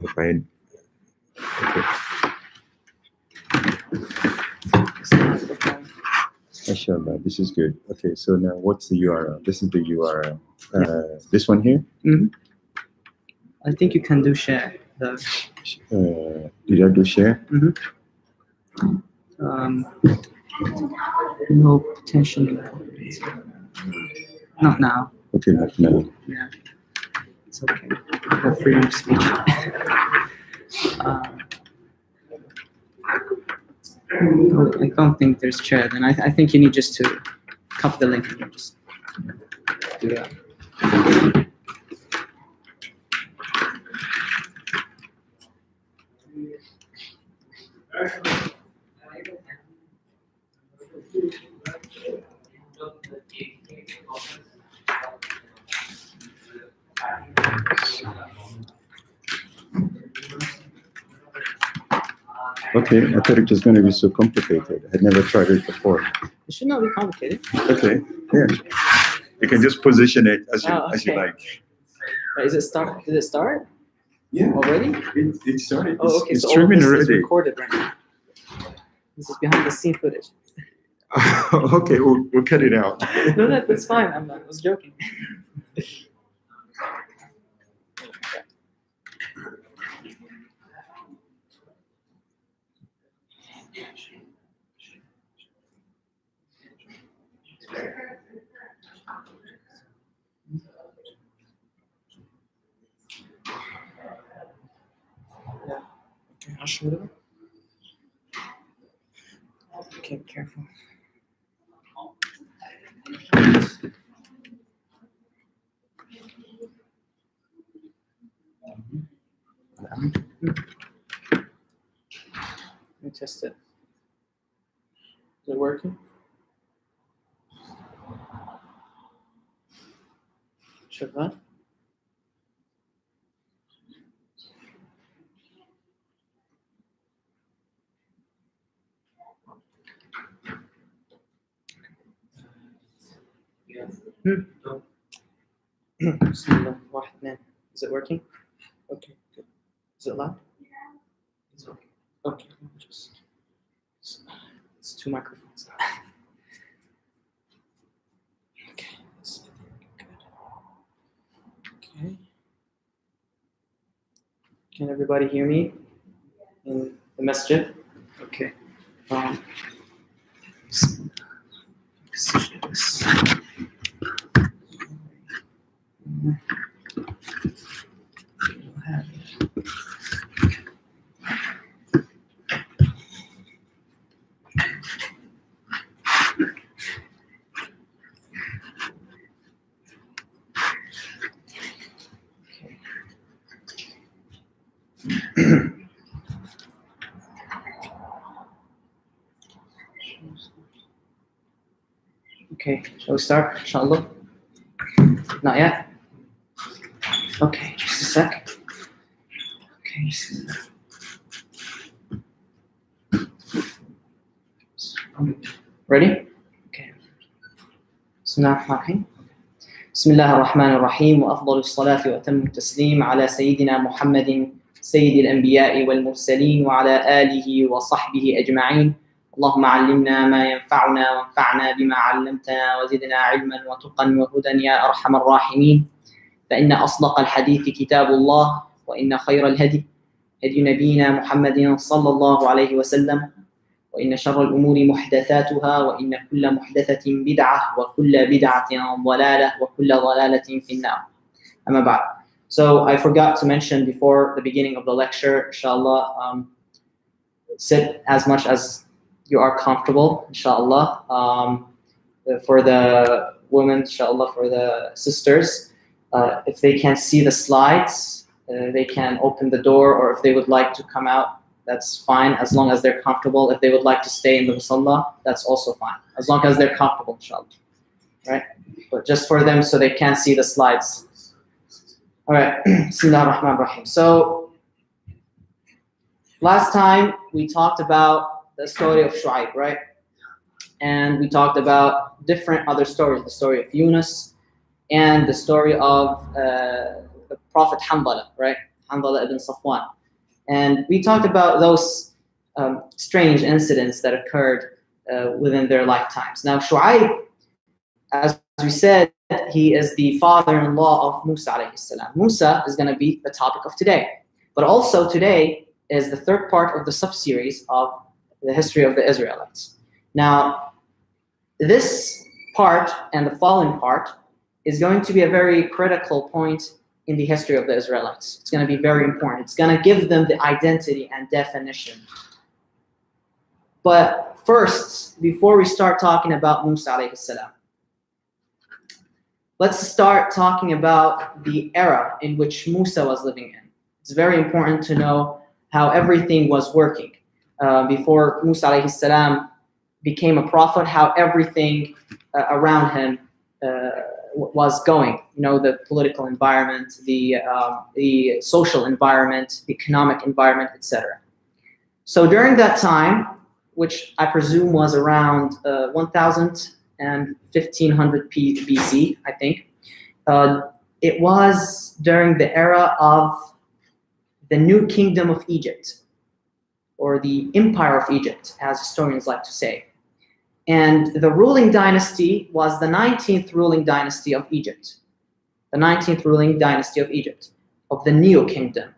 Okay. Mashallah, this is good. Okay, so now what's the URL? This is the URL. This one here? I think you can do share. Did I do share? No, potentially. Not now. Okay, not now. Yeah, it's okay. You have freedom of speech. I don't think there's share. Then I think you need just to copy the link and just do that. Okay, I thought it was going to be so complicated. I had never tried it before. It should not be complicated. Okay, yeah. You can just position it as you like. Wait, is it start? Did it start? Yeah. Already? It started. Oh, okay. It's So all of streaming this is already. recorded right now. This is behind the scene footage. Okay, we'll cut it out. No, that's fine. I was joking. Okay, I'll show it. Okay, be careful. Let me test it. Is it working? شغال؟ بسم الله واحد اثنين. Is it working? Okay, good. Is it loud? It's okay. Okay, just it's two microphones. Okay, that's good. Okay. Can everybody hear me in the masjid? Okay. Okay, shall we start, inshallah? Not yet? Okay, just a sec. Okay, ready? Okay. بسم الله الرحمن الرحيم. بسم الله الرحمن الرحيم وأفضل الصلاة وأتم التسليم على سيدنا محمد سيد الأنبياء والمرسلين وعلى آله وصحبه أجمعين. اللهم علمنا ما ينفعنا وانفعنا بما علمتنا وزدنا علما وتقا وهدى يا أرحم الراحمين. فإن أصدق الحديث كتاب الله وإن خير الهدي هدي نبينا محمد صلى الله عليه وسلم وإن شر الأمور محدثاتها وإن كل محدثة بدعة وكل بدعة ضلالة وكل ضلالة في النار. أما بعد. So I forgot to mention before the beginning of the lecture, inshallah, sit as much as you are comfortable, inshallah. For the women, inshallah, for the sisters, if they can see the slides, they can open the door, or if they would like to come out, that's fine, as long as they're comfortable. If they would like to stay in the musalla, that's also fine, as long as they're comfortable, inshallah. Right? But just for them so they can see the slides. All right. Bismillah ar-Rahman ar-Rahim. So, last time we talked about the story of Shu'aib, right? And we talked about different other stories, the story of Yunus and the story of the Prophet Hanbala, right? Hanzala ibn Safwan. And we talked about those strange incidents that occurred within their lifetimes. Now, Shu'aib, as we said, he is the father-in-law of Musa alayhi salam. Musa is going to be the topic of today. But also today is the third part of the sub-series of the history of the Israelites. Now, this part and the following part is going to be a very critical point in the history of the Israelites. It's going to be very important. It's going to give them the identity and definition. But first, before we start talking about Musa alayhi salam, let's start talking about the era in which Musa was living in. It's very important to know how everything was working before Musa alayhi salam became a prophet, how everything around him was going. You know, the political environment, the social environment, the economic environment, etc. So during that time, which I presume was around 1000 and 1500 BC, I think, it was during the era of the new kingdom of Egypt, or the empire of Egypt, as historians like to say. And the ruling dynasty was the 19th ruling dynasty of Egypt. The 19th ruling dynasty of Egypt, of the Neo Kingdom.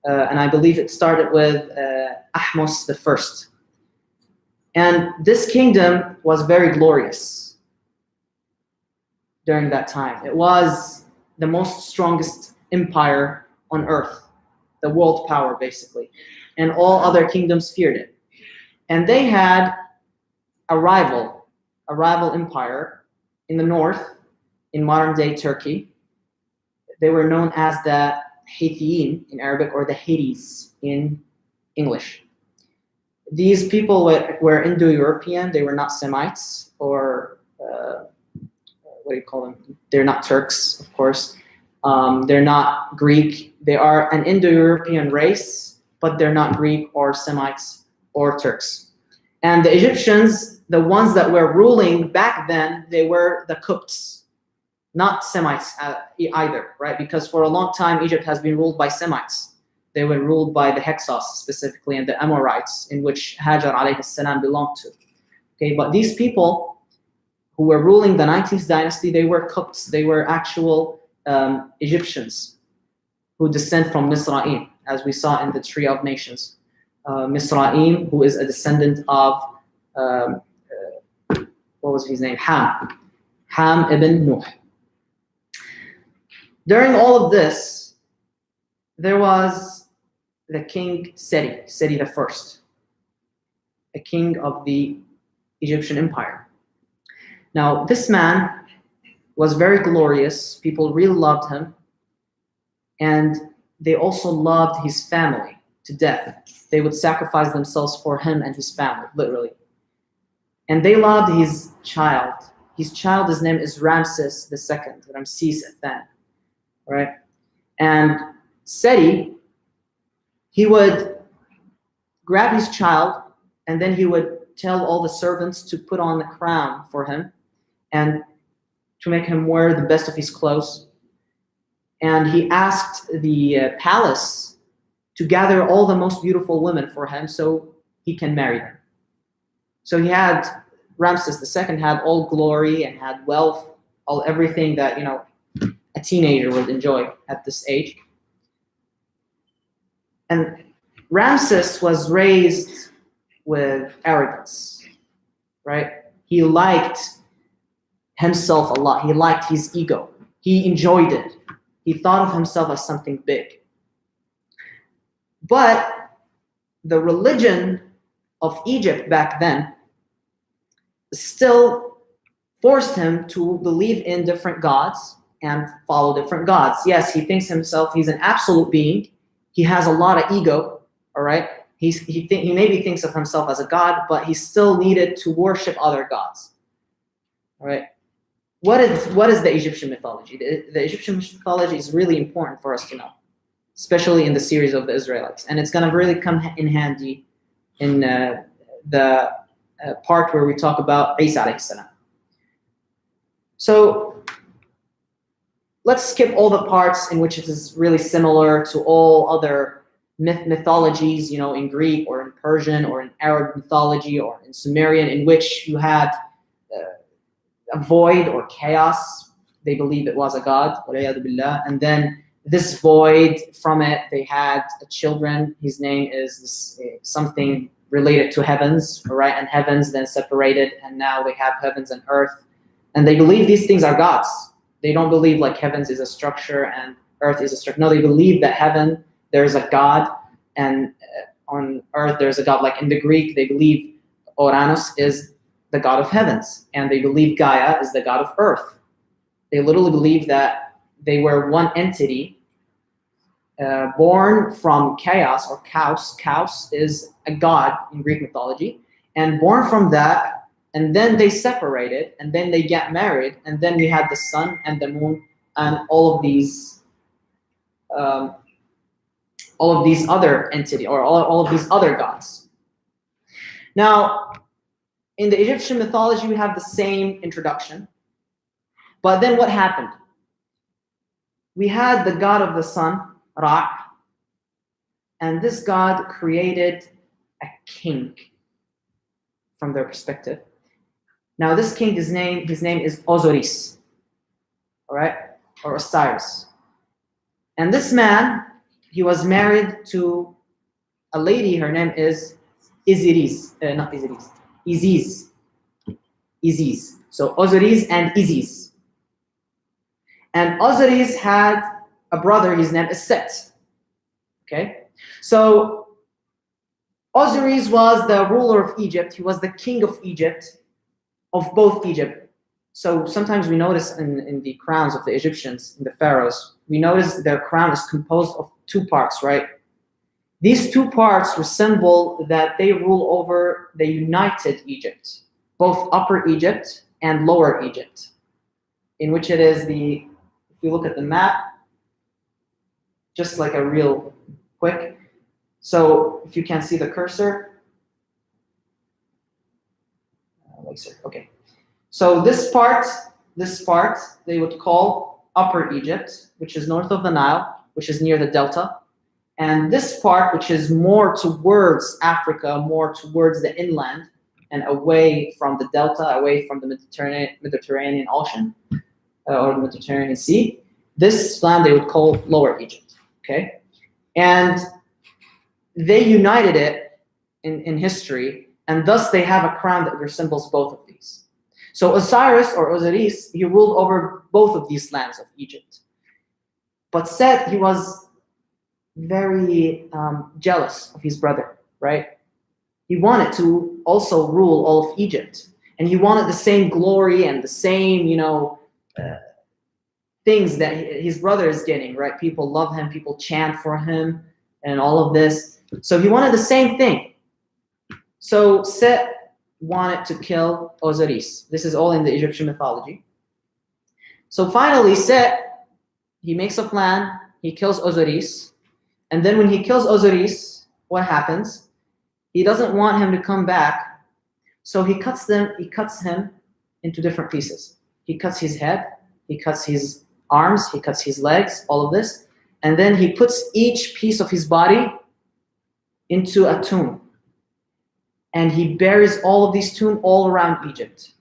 And I believe it started with Ahmose the First. And this kingdom was very glorious during that time. It was the most strongest empire on earth, the world power basically. And all other kingdoms feared it. And they had a rival empire in the north, in modern day Turkey. They were known as the Hittiyin in Arabic, or the Hittites in English. These people were Indo-European. They were not Semites, or what do you call them? They're not Turks, of course. They're not Greek. They are an Indo-European race, but they're not Greek or Semites or Turks. And the Egyptians, the ones that were ruling back then, they were the Copts, not Semites either, right? Because for a long time, Egypt has been ruled by Semites. They were ruled by the Hyksos specifically, and the Amorites, in which Hajar alayhi salam belonged to. Okay, but these people who were ruling the 19th dynasty, they were Copts. They were actual Egyptians who descend from Misraim, as we saw in the Tree of Nations. Misraim, who is a descendant of, what was his name? Ham ibn Nuh. During all of this, there was the king Seti the First, a king of the Egyptian empire. Now, this man was very glorious. People really loved him. And they also loved his family to death. They would sacrifice themselves for him and his family, literally. And they loved his child. His child, his name is Ramses II, Ramses Athan, right? And Seti, he would grab his child, and then he would tell all the servants to put on the crown for him and to make him wear the best of his clothes. And he asked the palace to gather all the most beautiful women for him so he can marry them. So he had, Ramses II had all glory and had wealth, all everything that, you know, a teenager would enjoy at this age. And Ramses was raised with arrogance, right? He liked himself a lot. He liked his ego. He enjoyed it. He thought of himself as something big. But the religion of Egypt back then still forced him to believe in different gods and follow different gods. Yes, he thinks himself, he's an absolute being. He has a lot of ego, all right? He maybe thinks of himself as a god, but he still needed to worship other gods, all right? What is the Egyptian mythology? The Egyptian mythology is really important for us to know, especially in the series of the Israelites. And it's going to really come in handy in the part where we talk about Isa alayhi salam. So let's skip all the parts in which it is really similar to all other mythologies, in Greek or in Persian or in Arab mythology or in Sumerian, in which you had a void or chaos. They believe it was a god, and then this void, from it, they had children. His name is something related to heavens, right? And heavens then separated, and now they have heavens and earth. And they believe these things are gods. They don't believe like heavens is a structure and earth is a structure. No, they believe that heaven, there's a god, and on earth there's a god. Like in the Greek, they believe Uranus is the god of heavens, and they believe Gaia is the god of earth. They literally believe that they were one entity, born from chaos or chaos. Chaos is a god in Greek mythology, and born from that, and then they separated, and then they get married, and then we had the sun and the moon and all of these other entity, or all of these other gods. Now, in the Egyptian mythology, we have the same introduction. But then what happened? We had the god of the sun, Ra, and this god created a king from their perspective. Now this king, his name is Osiris, all right, or Osiris. And this man, he was married to a lady. Her name is Iziz. So Osiris and Isis. And Osiris had a brother. His name is Set. Okay, so Osiris was the ruler of Egypt. He was the king of Egypt, of both Egypt. So sometimes we notice in the crowns of the Egyptians, in the pharaohs, we notice their crown is composed of two parts, right? These two parts resemble that they rule over the united Egypt, both Upper Egypt and Lower Egypt, in which it is if you look at the map, just like a real quick. So if you can see the cursor, okay. So this part, they would call Upper Egypt, which is north of the Nile, which is near the Delta. And this part, which is more towards Africa, more towards the inland, and away from the Delta, away from the Mediterranean Ocean, or the Mediterranean Sea, this land they would call Lower Egypt, okay? And they united it in history, and thus they have a crown that resembles both of these. So Osiris, or Osiris, he ruled over both of these lands of Egypt. But Set, he was very jealous of his brother, right? He wanted to also rule all of Egypt, and he wanted the same glory and the same, things that his brother is getting, right? People love him, people chant for him, and all of this. So he wanted the same thing. So Set wanted to kill Osiris. This is all in the Egyptian mythology. So finally, Set, he makes a plan. He kills Osiris. And then when he kills Osiris, what happens? He doesn't want him to come back. So he cuts him into different pieces. He cuts his head, he cuts his arms, he cuts his legs, all of this. And then he puts each piece of his body into a tomb. And he buries all of these tombs all around Egypt.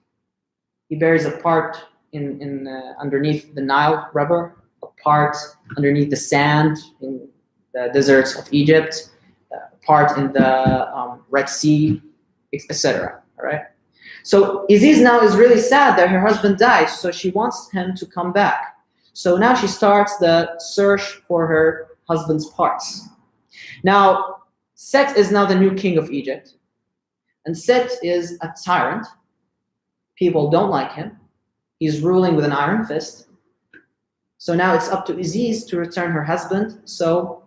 He buries a part underneath the Nile River, a part underneath the sand in the deserts of Egypt, a part in the Red Sea, etc. All right. So Isis now is really sad that her husband died, so she wants him to come back. So now she starts the search for her husband's parts. Now, Set is now the new king of Egypt. And Set is a tyrant. People don't like him. He's ruling with an iron fist. So now it's up to Isis to return her husband. So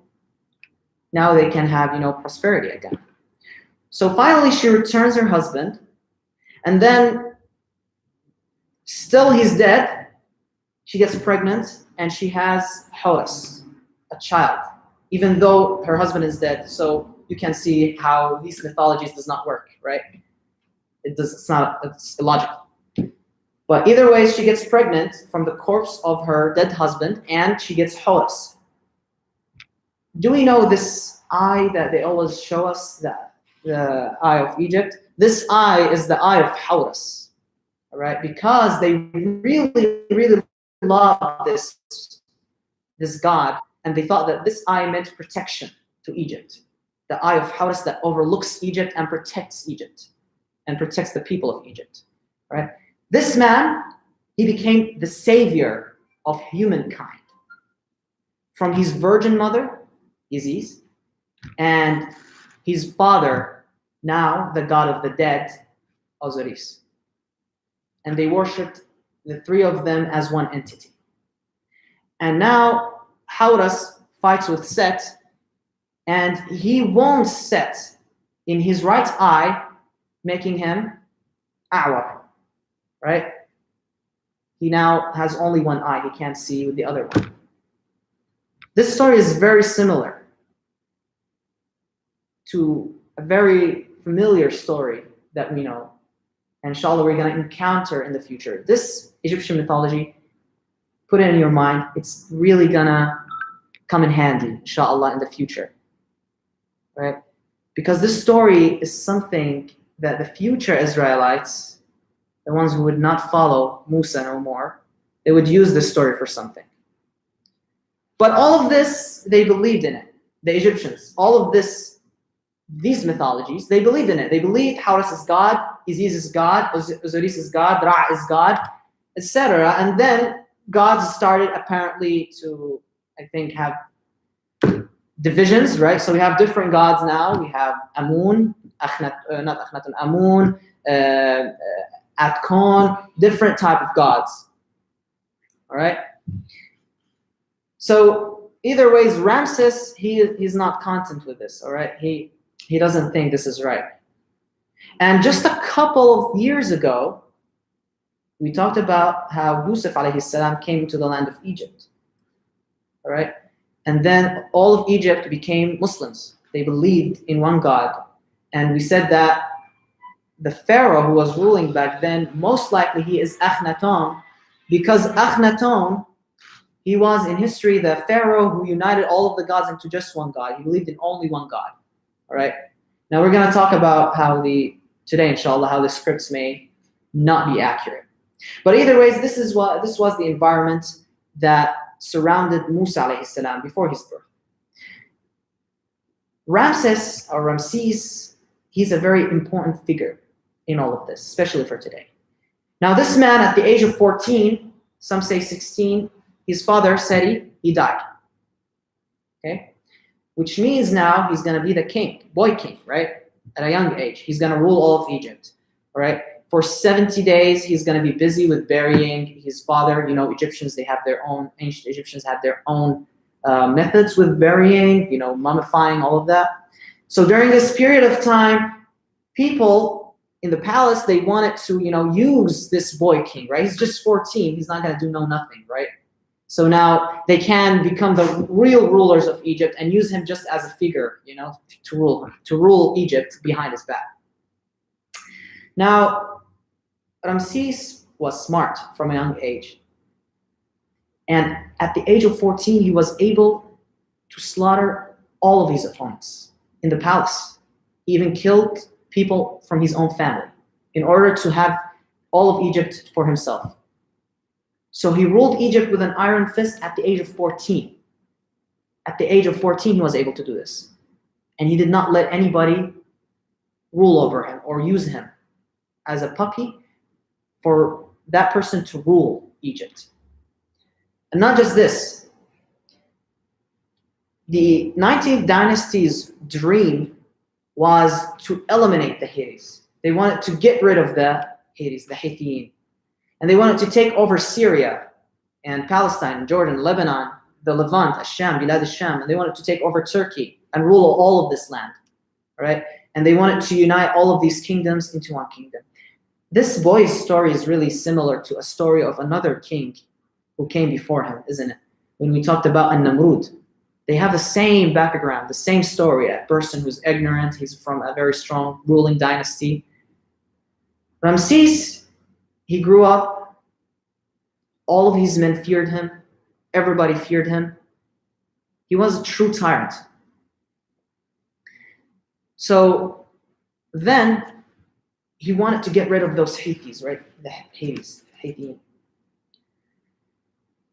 now they can have, prosperity again. So finally she returns her husband. And then, still he's dead. She gets pregnant and she has Horus, a child, even though her husband is dead. So you can see how these mythologies does not work, right? It's illogical. But either way, she gets pregnant from the corpse of her dead husband, and she gets Horus. Do we know this eye that they always show us, that the eye of Egypt? This eye is the eye of Horus, all right? Because they really, really love this god, and they thought that this eye meant protection to Egypt. The eye of Horus that overlooks Egypt and protects Egypt and protects the people of Egypt, right? This man, he became the savior of humankind from his virgin mother, Isis, and his father, now the god of the dead, Osiris. And they worshipped the three of them as one entity. And now Horus fights with Set, and he wounds Set in his right eye, making him A'war, right? He now has only one eye, he can't see with the other one. This story is very similar to a very familiar story that we know. And inshallah, we're going to encounter in the future. This Egyptian mythology, put it in your mind, it's really going to come in handy, inshallah, in the future. Right? Because this story is something that the future Israelites, the ones who would not follow Musa no more, they would use this story for something. But all of this, they believed in it. The Egyptians, all of these mythologies, they believed in it. They believed Horus is God, Isis is God, Osiris is God, Ra is God, etc. And then gods started apparently to, I think, have divisions, right? So we have different gods now. We have Amun, Amun, Atkon, different type of gods. All right. So either ways, Ramses, he's not content with this. All right. He doesn't think this is right. And just a couple of years ago, we talked about how Yusuf alayhi salam came to the land of Egypt. All right. And then all of Egypt became Muslims. They believed in one God. And we said that the pharaoh who was ruling back then, most likely he is Akhenaton, because Akhenaton, he was in history the pharaoh who united all of the gods into just one God. He believed in only one God. All right. Now we're going to talk about how today, inshallah, how the scripts may not be accurate. But either ways, this was the environment that surrounded Musa alayhi salam before his birth. Ramses, or Ramses, he's a very important figure in all of this, especially for today. Now this man at the age of 14, some say 16, his father, Seti, he died. Okay? Which means now he's going to be the king, boy king, right? At a young age. He's going to rule all of Egypt, all right? For 70 days, he's going to be busy with burying his father. You know, Egyptians, they have their own, ancient Egyptians had their own methods with burying, you know, mummifying, all of that. So during this period of time, people in the palace, they wanted to, you know, use this boy king, right? He's just 14. He's not going to do nothing, right? So now they can become the real rulers of Egypt and use him just as a figure, you know, to rule Egypt behind his back. Now, Ramses was smart from a young age. And at the age of 14, he was able to slaughter all of his opponents in the palace. He even killed people from his own family in order to have all of Egypt for himself. So he ruled Egypt with an iron fist at the age of 14. At the age of 14, he was able to do this. And he did not let anybody rule over him or use him as a puppy for that person to rule Egypt. And not just this. The 19th dynasty's dream was to eliminate the Hittites. They wanted to get rid of the Hittites, the Hittiyin. And they wanted to take over Syria and Palestine, Jordan, Lebanon, the Levant, Asham, Bilad Asham, and they wanted to take over Turkey and rule all of this land, all right? And they wanted to unite all of these kingdoms into one kingdom. This boy's story is really similar to a story of another king who came before him, isn't it? When we talked about An-Namrud, they have the same background, the same story, a person who's ignorant, he's from a very strong ruling dynasty. Ramses, he grew up All of his men feared him. Everybody feared him. He was a true tyrant. So then he wanted to get rid of those Hethis, right? The Hethis.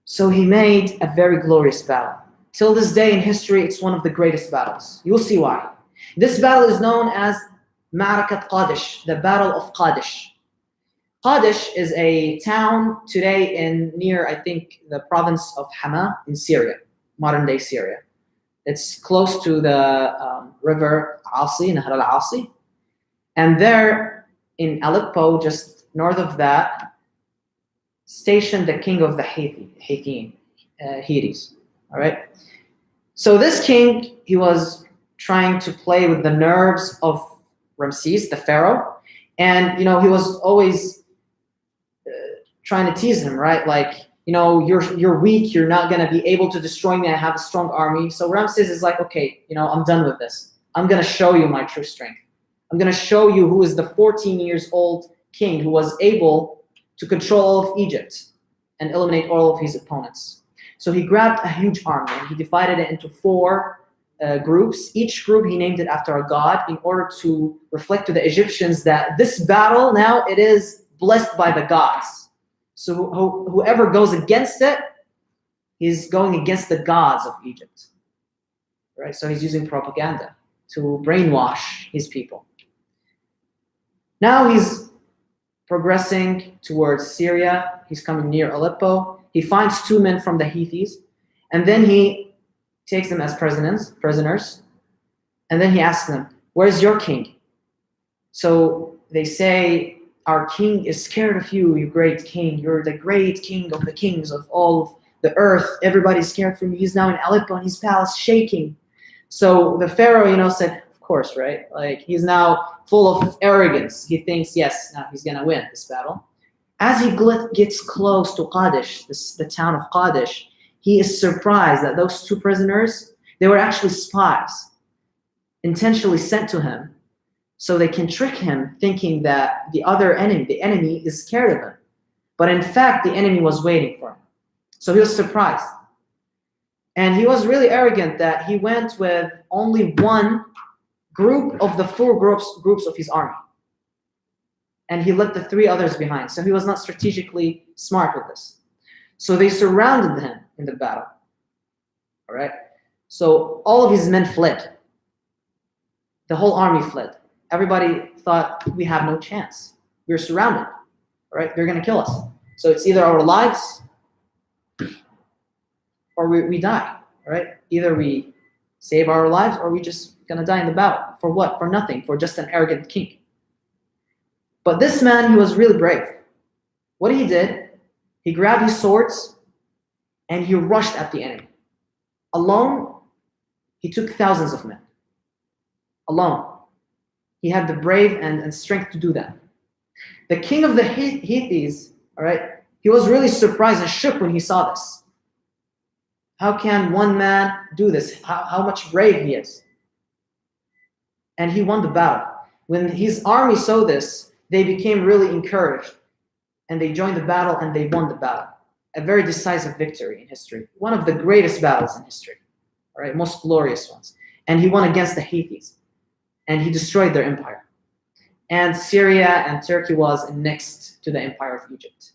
So he made a very glorious battle. Till this day in history, it's one of the greatest battles. You'll see why. This battle is known as Ma'arakat Khadish, the Battle of Khadish. Qadish is a town today near, I think, the province of Hama in Syria, modern-day Syria. It's close to the river Asi, Nahr al-Asi. And there in Aleppo, just north of that, stationed the king of the Hethis. All right. So this king, he was trying to play with the nerves of Ramses, the pharaoh, and he was always trying to tease him, right? Like, you're weak, you're not gonna be able to destroy me. I have a strong army. So Ramses is like, okay, I'm done with this. I'm gonna show you my true strength. I'm gonna show you who is the 14 years old king who was able to control all of Egypt and eliminate all of his opponents. So he grabbed a huge army and he divided it into 4 groups. Each group he named it after a god in order to reflect to the Egyptians that this battle now it is blessed by the gods. So whoever goes against it, he's going against the gods of Egypt. Right? So he's using propaganda to brainwash his people. Now he's progressing towards Syria. He's coming near Aleppo. He finds 2 men from the Hethis, and then he takes them as prisoners, and then he asks them, "Where's your king?" So they say, "Our king is scared of you, you great king. You're the great king of the kings of all of the earth. Everybody's scared from you. He's now in Aleppo and his palace shaking." So the pharaoh, said, of course, right? Like, he's now full of arrogance. He thinks, yes, now he's gonna win this battle. As he gets close to Qadish, the town of Qadish, he is surprised that those 2 prisoners, they were actually spies, intentionally sent to him, so they can trick him thinking that the enemy is scared of him. But in fact, the enemy was waiting for him. So he was surprised. And he was really arrogant that he went with only 1 group of the 4 groups of his army. And he left the 3 others behind. So he was not strategically smart with this. So they surrounded him in the battle. All right? So all of his men fled. The whole army fled. Everybody thought, we have no chance. We're surrounded. All right? They're going to kill us. So it's either our lives or we die. All right? Either we save our lives or we just going to die in the battle. For what? For nothing. For just an arrogant king. But this man, he was really brave. What he did, he grabbed his swords and he rushed at the enemy. Alone, he took thousands of men. Alone. He had the brave and strength to do that. The king of the Hethis, all right, he was really surprised and shook when he saw this. How can one man do this? How much brave he is. And he won the battle. When his army saw this, they became really encouraged. And they joined the battle and they won the battle. A very decisive victory in history. One of the greatest battles in history. All right, most glorious ones. And he won against the Hethis. And he destroyed their empire. And Syria and Turkey was next to the empire of Egypt.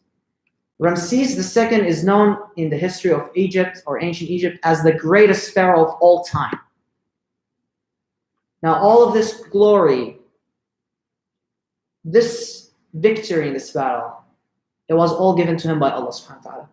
Ramses II is known in the history of Egypt or ancient Egypt as the greatest pharaoh of all time. Now all of this glory, this victory in this battle, it was all given to him by Allah subhanahu wa ta'ala.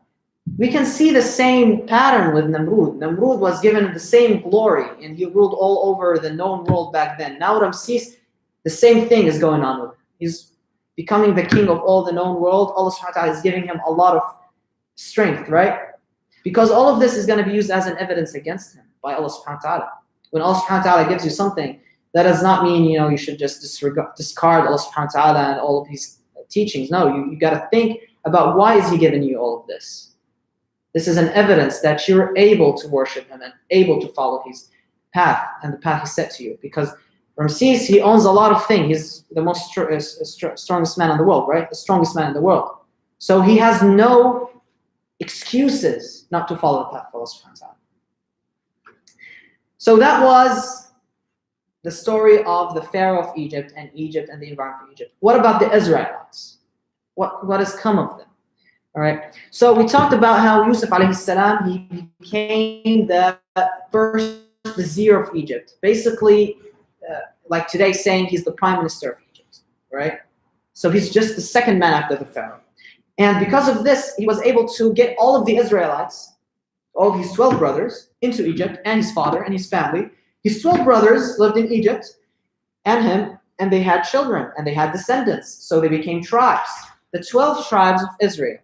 We can see the same pattern with Namrud. Namrud was given the same glory and he ruled all over the known world back then. Now Ramses, the same thing is going on with him. He's becoming the king of all the known world. Allah subhanahu wa ta'ala is giving him a lot of strength, right? Because all of this is going to be used as an evidence against him by Allah subhanahu wa ta'ala. When Allah subhanahu wa ta'ala gives you something, that does not mean, you should just discard Allah subhanahu wa ta'ala and all of his teachings. No, you got to think about why is he giving you all of this. This is an evidence that you're able to worship him and able to follow his path and the path he set to you. Because Ramses, he owns a lot of things. He's the most strongest man in the world, right? The strongest man in the world. So he has no excuses not to follow the path of Allah subhanahu wa ta'ala. So that was the story of the Pharaoh of Egypt and the environment of Egypt. What about the Israelites? What has come of them? All right. So we talked about how Yusuf alayhi salam, he became the first vizier of Egypt. Basically, like today saying he's the prime minister of Egypt, right? So he's just the second man after the Pharaoh. And because of this, he was able to get all of the Israelites, all of his 12 brothers, into Egypt, and his father and his family. His 12 brothers lived in Egypt, and him, and they had children, and they had descendants. So they became tribes, the 12 tribes of Israel.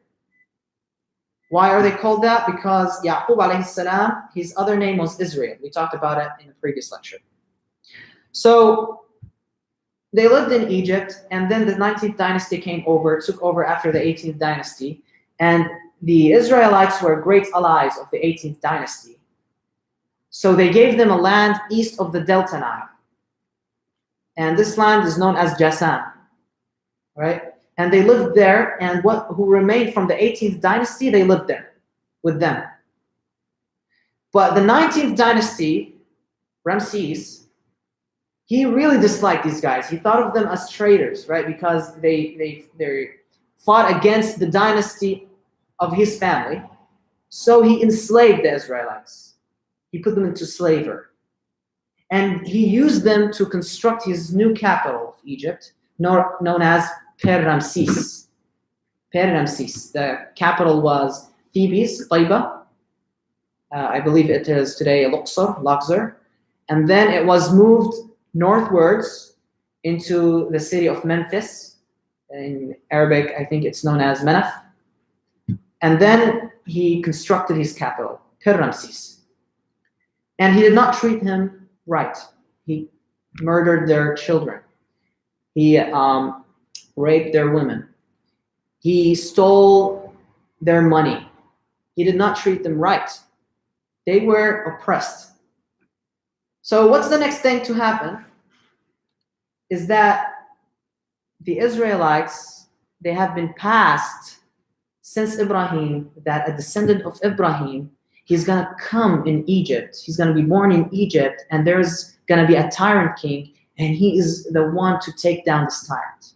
Why are they called that? Because Yaqub alayhi salam, his other name was Israel. We talked about it in the previous lecture. So they lived in Egypt, and then the 19th dynasty took over after the 18th dynasty. And the Israelites were great allies of the 18th dynasty. So they gave them a land east of the Delta Nile. And this land is known as Jasan, right? And they lived there, and who remained from the 18th dynasty, they lived there with them. But the 19th dynasty, Ramses, he really disliked these guys. He thought of them as traitors, right? Because they fought against the dynasty of his family. So he enslaved the Israelites. He put them into slavery. And he used them to construct his new capital of Egypt, known as Per-Ramses. Per-Ramses. The capital was Thebes, Taiba. I believe it is today Luxor. And then it was moved northwards into the city of Memphis. In Arabic, I think it's known as Menaf. And then he constructed his capital, Per-Ramses. And he did not treat him right. He murdered their children. He raped their women. He stole their money. He did not treat them right. They were oppressed. So what's the next thing to happen is that the Israelites, they have been passed since Ibrahim, that a descendant of Ibrahim, he's going to come in Egypt. He's going to be born in Egypt, and there's going to be a tyrant king, and he is the one to take down this tyrant.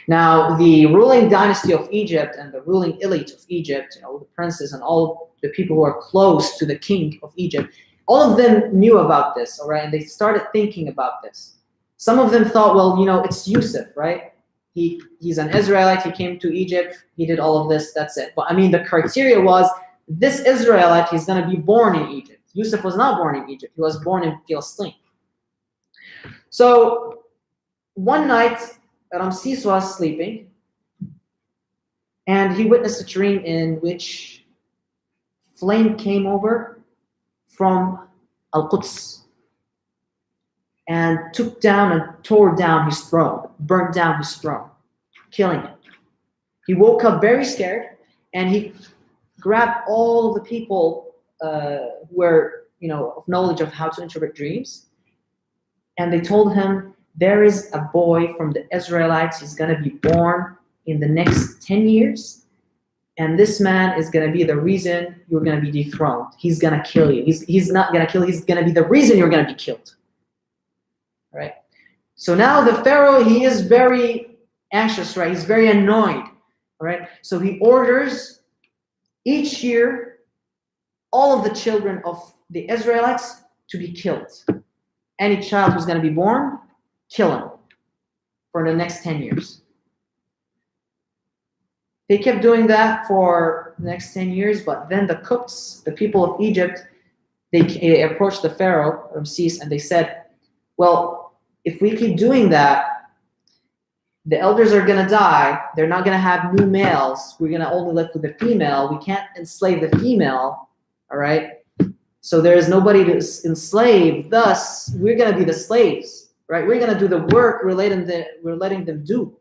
Now, the ruling dynasty of Egypt and the ruling elite of Egypt, the princes and all the people who are close to the king of Egypt, all of them knew about this, all right? And they started thinking about this. Some of them thought, well, it's Yusuf, right? He's an Israelite. He came to Egypt. He did all of this. That's it. But I mean, the criteria was this Israelite, he's going to be born in Egypt. Yusuf was not born in Egypt. He was born in Palestine. So one night, Ramses was sleeping, and he witnessed a dream in which flame came over from Al-Quds and took down and tore down his throne, burnt down his throne, killing him. He woke up very scared, and he grabbed all of the people who were, of knowledge of how to interpret dreams, and they told him, there is a boy from the Israelites. He's going to be born in the next 10 years, and this man is going to be the reason you're going to be dethroned. He's going to kill you. He's not going to kill you. He's going to be the reason you're going to be killed. Right? So now the Pharaoh, he is very anxious, right? He's very annoyed, right? So he orders each year all of the children of the Israelites to be killed. Any child who's going to be born, kill him for the next 10 years. They kept doing that for the next 10 years, but then the Copts, the people of Egypt, they approached the Pharaoh, Ramses, and they said, well, if we keep doing that, the elders are going to die. They're not going to have new males. We're going to only live with the female. We can't enslave the female, all right? So there is nobody to enslave. Thus, we're going to be the slaves, right? We're going to do the work we're letting them do.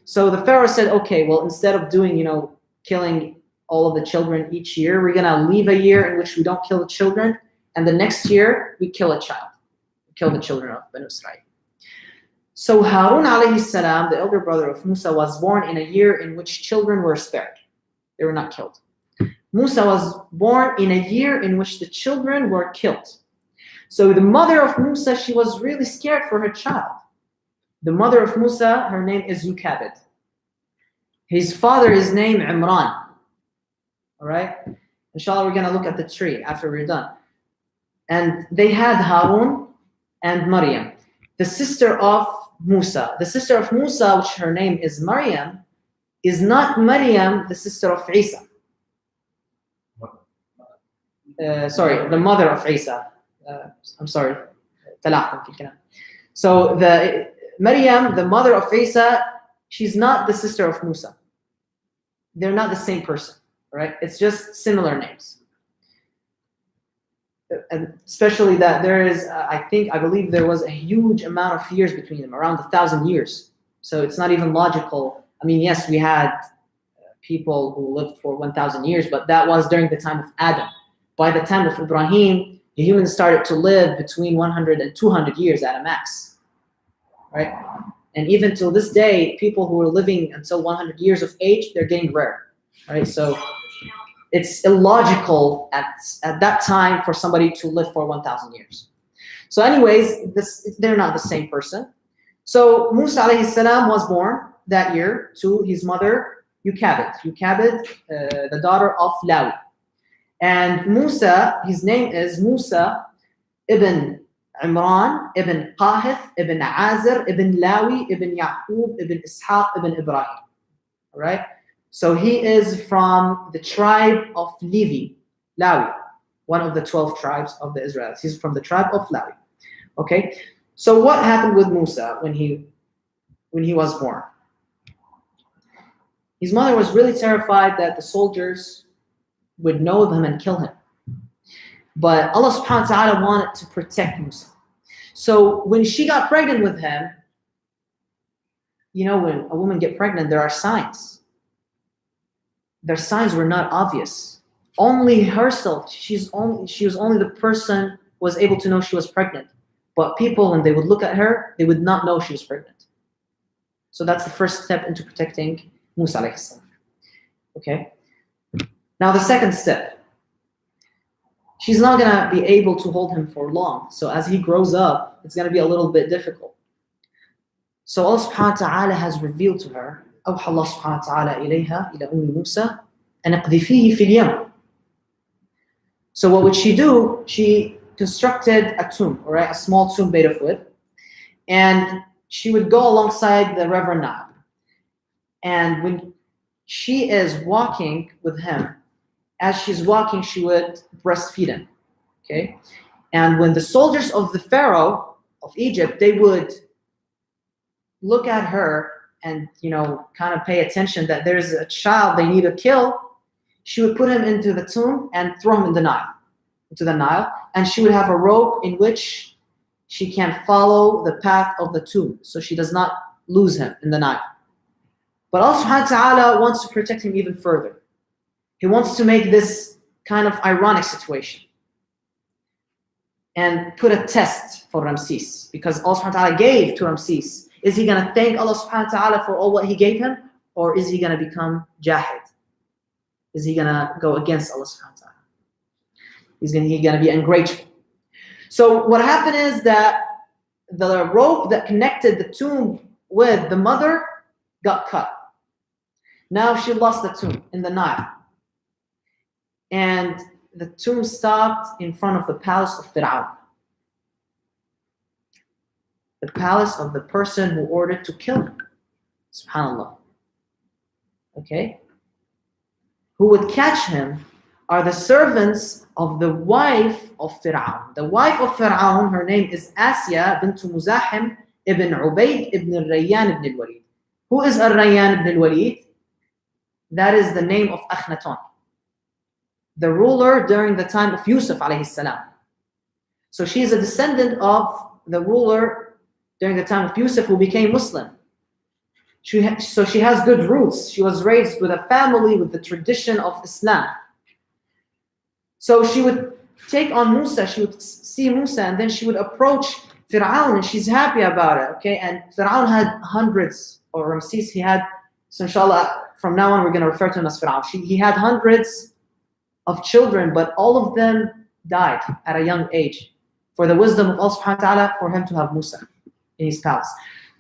So the Pharaoh said, okay, well, instead of doing, killing all of the children each year, we're going to leave a year in which we don't kill the children, and the next year we kill a child. We kill the children of Banu Israel. So Harun alayhi salam, the elder brother of Musa, was born in a year in which children were spared. They were not killed. Musa was born in a year in which the children were killed. So the mother of Musa, she was really scared for her child. The mother of Musa, her name is Yukabid. His father is named Imran. All right? Inshallah, we're going to look at the tree after we're done. And they had Harun and Maryam, the sister of Musa. The sister of Musa, which her name is Maryam, is not Maryam, the sister of Isa. Sorry, the mother of Isa. I'm sorry. So the Maryam, the mother of Isa, she's not the sister of Musa. They're not the same person, right? It's just similar names. And especially that there is, I believe there was a huge amount of years between them, around 1,000 years. So it's not even logical. I mean, yes, we had people who lived for 1,000 years, but that was during the time of Adam. By the time of Ibrahim, the humans started to live between 100 and 200 years at a max, right? And even till this day, people who are living until 100 years of age, they're getting rare, right? So it's illogical at that time for somebody to live for 1,000 years. So anyways, they're not the same person. So Musa alayhi salam was born that year to his mother, Yukabid, the daughter of Lawi. And Musa, his name is Musa ibn Imran, ibn Qahith, ibn Azir, ibn Lawi, ibn Yaqub, ibn Ishaq, ibn Ibrahim. All right? So he is from the tribe of Levi, Lawi, one of the 12 tribes of the Israelites. He's from the tribe of Lawi. Okay? So what happened with Musa when he was born? His mother was really terrified that the soldiers would know him and kill him. But Allah subhanahu wa ta'ala wanted to protect Musa. So when she got pregnant with him, you know, when a woman gets pregnant, there are signs. Their signs were not obvious. Only herself, she was only the person who was able to know she was pregnant. But people, when they would look at her, they would not know she was pregnant. So that's the first step into protecting Musa alayhi salam. Okay? Now the second step. She's not going to be able to hold him for long. So as he grows up, it's going to be a little bit difficult. So Allah subhanahu wa ta'ala has revealed to her, أوحى الله سبحانه وتعالى إليها إلى أم موسى أن اقذفيه في اليم. So what would she do? She constructed a tomb, right? A small tomb made of wood. And she would go alongside the river Nile. And when she is walking with him, as she's walking, she would breastfeed him. Okay? And when the soldiers of the Pharaoh of Egypt, they would look at her and, you know, kind of pay attention that there's a child they need to kill, she would put him into the tomb and throw him into the Nile, and she would have a rope in which she can follow the path of the tomb, so she does not lose him in the Nile. But Allah subhanahu wa ta'ala wants to protect him even further. He wants to make this kind of ironic situation and put a test for Ramses, because Allah subhanahu wa ta'ala gave to Ramses. Is he going to thank Allah subhanahu wa ta'ala for all what he gave him? Or is he going to become jahid? Is he going to go against Allah subhanahu wa ta'ala? He's going to be ungrateful. So what happened is that the rope that connected the tomb with the mother got cut. Now she lost the tomb in the Nile. And the tomb stopped in front of the palace of Fir'aun. The palace of the person who ordered to kill him. SubhanAllah. Okay? Who would catch him are the servants of the wife of Fir'aun. The wife of Fir'aun, her name is Asya bint Muzahim ibn Ubayd ibn Rayyan ibn al-Walid. Who is Rayyan ibn al-Walid? That is the name of Akhenaton, the ruler during the time of Yusuf alayhi salam. So she is a descendant of the ruler during the time of Yusuf who became Muslim. So she has good roots. She was raised with a family with the tradition of Islam. So she would take on Musa, she would see Musa, and then she would approach Fir'aun, and she's happy about it, okay? And Fir'aun had hundreds, or Ramses, he had, so inshallah, from now on we're going to refer to him as Fir'aun. He had hundreds of children, but all of them died at a young age. For the wisdom of Allah subhanahu wa ta'ala, for him to have Musa in his palace.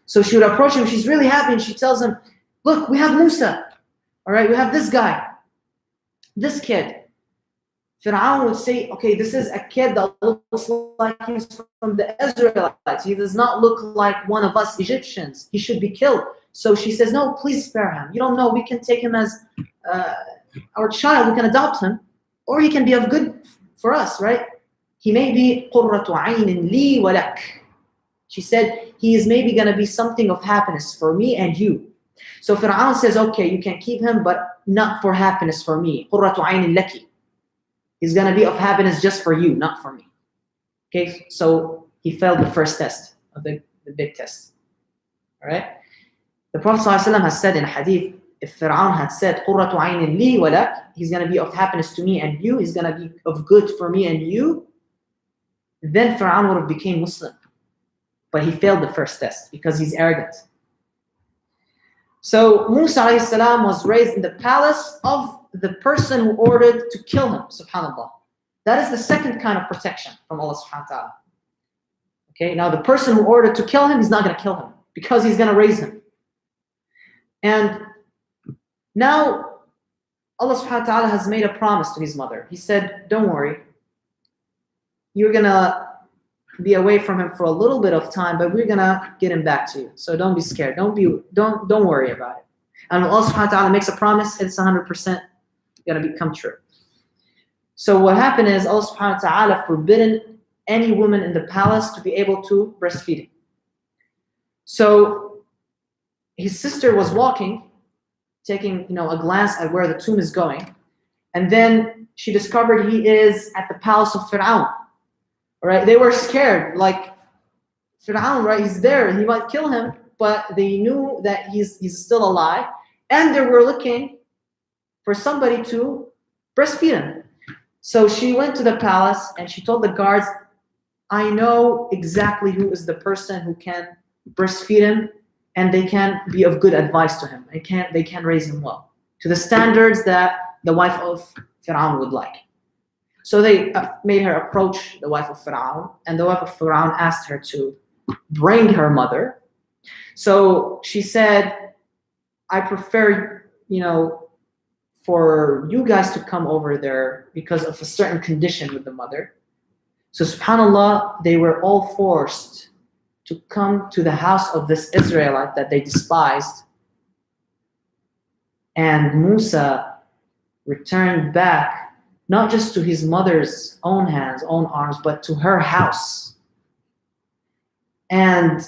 So she would approach him, she's really happy, and she tells him, look, we have Musa. All right, we have this guy, this kid. Fir'aun would say, okay, this is a kid that looks like he's from the Israelites. He does not look like one of us Egyptians. He should be killed. So she says, no, please spare him. You don't know, we can take him as our child, we can adopt him, or he can be of good for us, right? He may be قُرَّةُ عَيْنٍ لِي وَلَكَ. She said, he is maybe going to be something of happiness for me and you. So Fir'aun says, okay, you can keep him, but not for happiness for me. قُرَّةُ عَيْنٍ لَكِ. He's going to be of happiness just for you, not for me. Okay, so he failed the first test, of the big test. All right? The Prophet ﷺ has said in a hadith, if Fir'aun had said, قُرَّةُ عَيْنٍ لِي وَلَكَ, he's going to be of happiness to me and you, he's going to be of good for me and you, then Fir'aun would have became Muslim. But he failed the first test because he's arrogant. So Musa alayhi salam was raised in the palace of the person who ordered to kill him, subhanAllah. That is the second kind of protection from Allah subhanahu wa ta'ala. Okay, now the person who ordered to kill him, he's not going to kill him because he's going to raise him. And now Allah subhanahu wa ta'ala has made a promise to his mother. He said, don't worry, you're going to be away from him for a little bit of time, but we're going to get him back to you. So don't be scared. Don't worry about it. And when Allah subhanahu wa ta'ala makes a promise, it's 100% going to become true. So what happened is Allah subhanahu wa ta'ala forbidden any woman in the palace to be able to breastfeed him. So his sister was walking, taking a glance at where the tomb is going, and then she discovered he is at the palace of Fir'aun. All right, they were scared, like Fir'aun, right? He's there, he might kill him, but they knew that he's still alive, and they were looking for somebody to breastfeed him. So she went to the palace and she told the guards, I know exactly who is the person who can breastfeed him, and they can be of good advice to him. They can raise him well, to the standards that the wife of Fir'aun would like. So they made her approach the wife of Fir'aun, and the wife of Fir'aun asked her to bring her mother. So she said, I prefer, for you guys to come over there because of a certain condition with the mother. So subhanAllah, they were all forced to come to the house of this Israelite that they despised. And Musa returned back not just to his mother's own hands, own arms, but to her house. And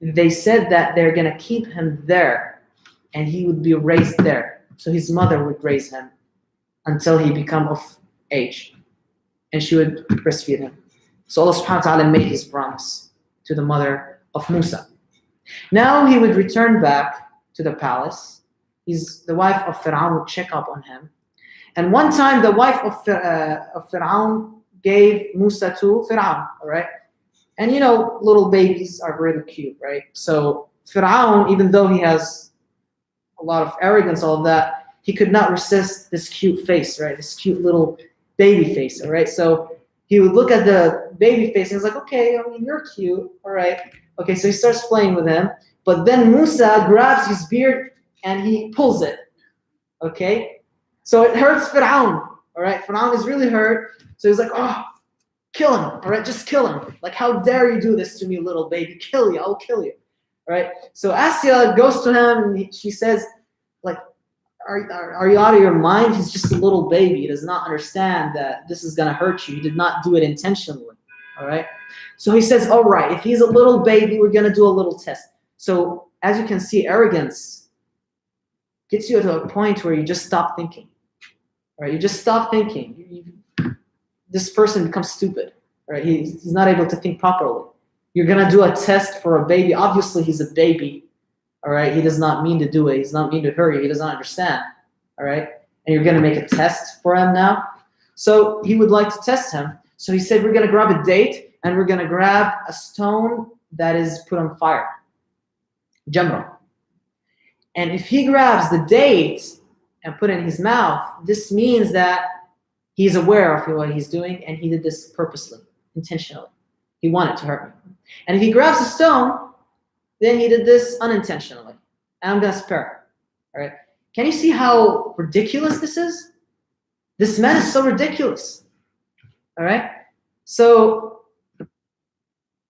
they said that they're going to keep him there and he would be raised there. So his mother would raise him until he become of age, and she would breastfeed him. So Allah subhanahu wa ta'ala made his promise to the mother of Musa. Now he would return back to the palace. The wife of Fir'aun would check up on him. And one time the wife of Fir'aun gave Musa to Fir'aun, all right? And little babies are really cute, right? So Fir'aun, even though he has a lot of arrogance, all of that, he could not resist this cute face, right? This cute little baby face, all right? So he would look at the baby face and he's like, okay, you're cute, all right. Okay, so he starts playing with him, but then Musa grabs his beard and he pulls it, okay? So it hurts Fir'aun, all right? Fir'aun is really hurt, so he's like, oh, kill him, all right? Just kill him. Like, how dare you do this to me, little baby? Kill you, I'll kill you, all right? So Asya goes to him and she says, like, are you out of your mind? He's just a little baby. He does not understand that this is going to hurt you. He did not do it intentionally, all right? So he says, all right, if he's a little baby, we're going to do a little test. So as you can see, arrogance gets you to a point where you just stop thinking, all right? You just stop thinking. This person becomes stupid, right? He's not able to think properly. You're going to do a test for a baby. Obviously, he's a baby. All right, he does not mean to do it. He's not mean to hurt you. He does not understand. All right, and you're going to make a test for him now. So he would like to test him. So he said, we're going to grab a date and we're going to grab a stone that is put on fire, jamra. And if he grabs the date and put it in his mouth, this means that he's aware of what he's doing, and he did this purposely, intentionally. He wanted to hurt me. And if he grabs a stone, then he did this unintentionally. And I'm going to spare it. All right? Can you see how ridiculous this is? This man is so ridiculous. All right? So,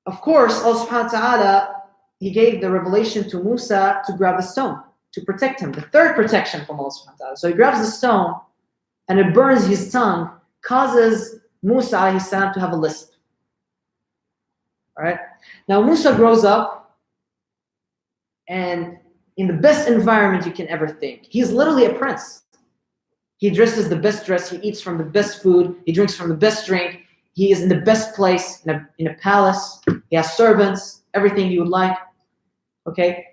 of course, Allah subhanahu wa ta'ala, he gave the revelation to Musa to grab the stone, to protect him. The third protection from Allah subhanahu wa ta'ala. So he grabs the stone, and it burns his tongue, causes Musa alayhi salam to have a lisp. All right? Now Musa grows up, and in the best environment you can ever think. He's literally a prince. He dresses the best dress, he eats from the best food, he drinks from the best drink, he is in the best place, in a palace, he has servants, everything you would like. Okay?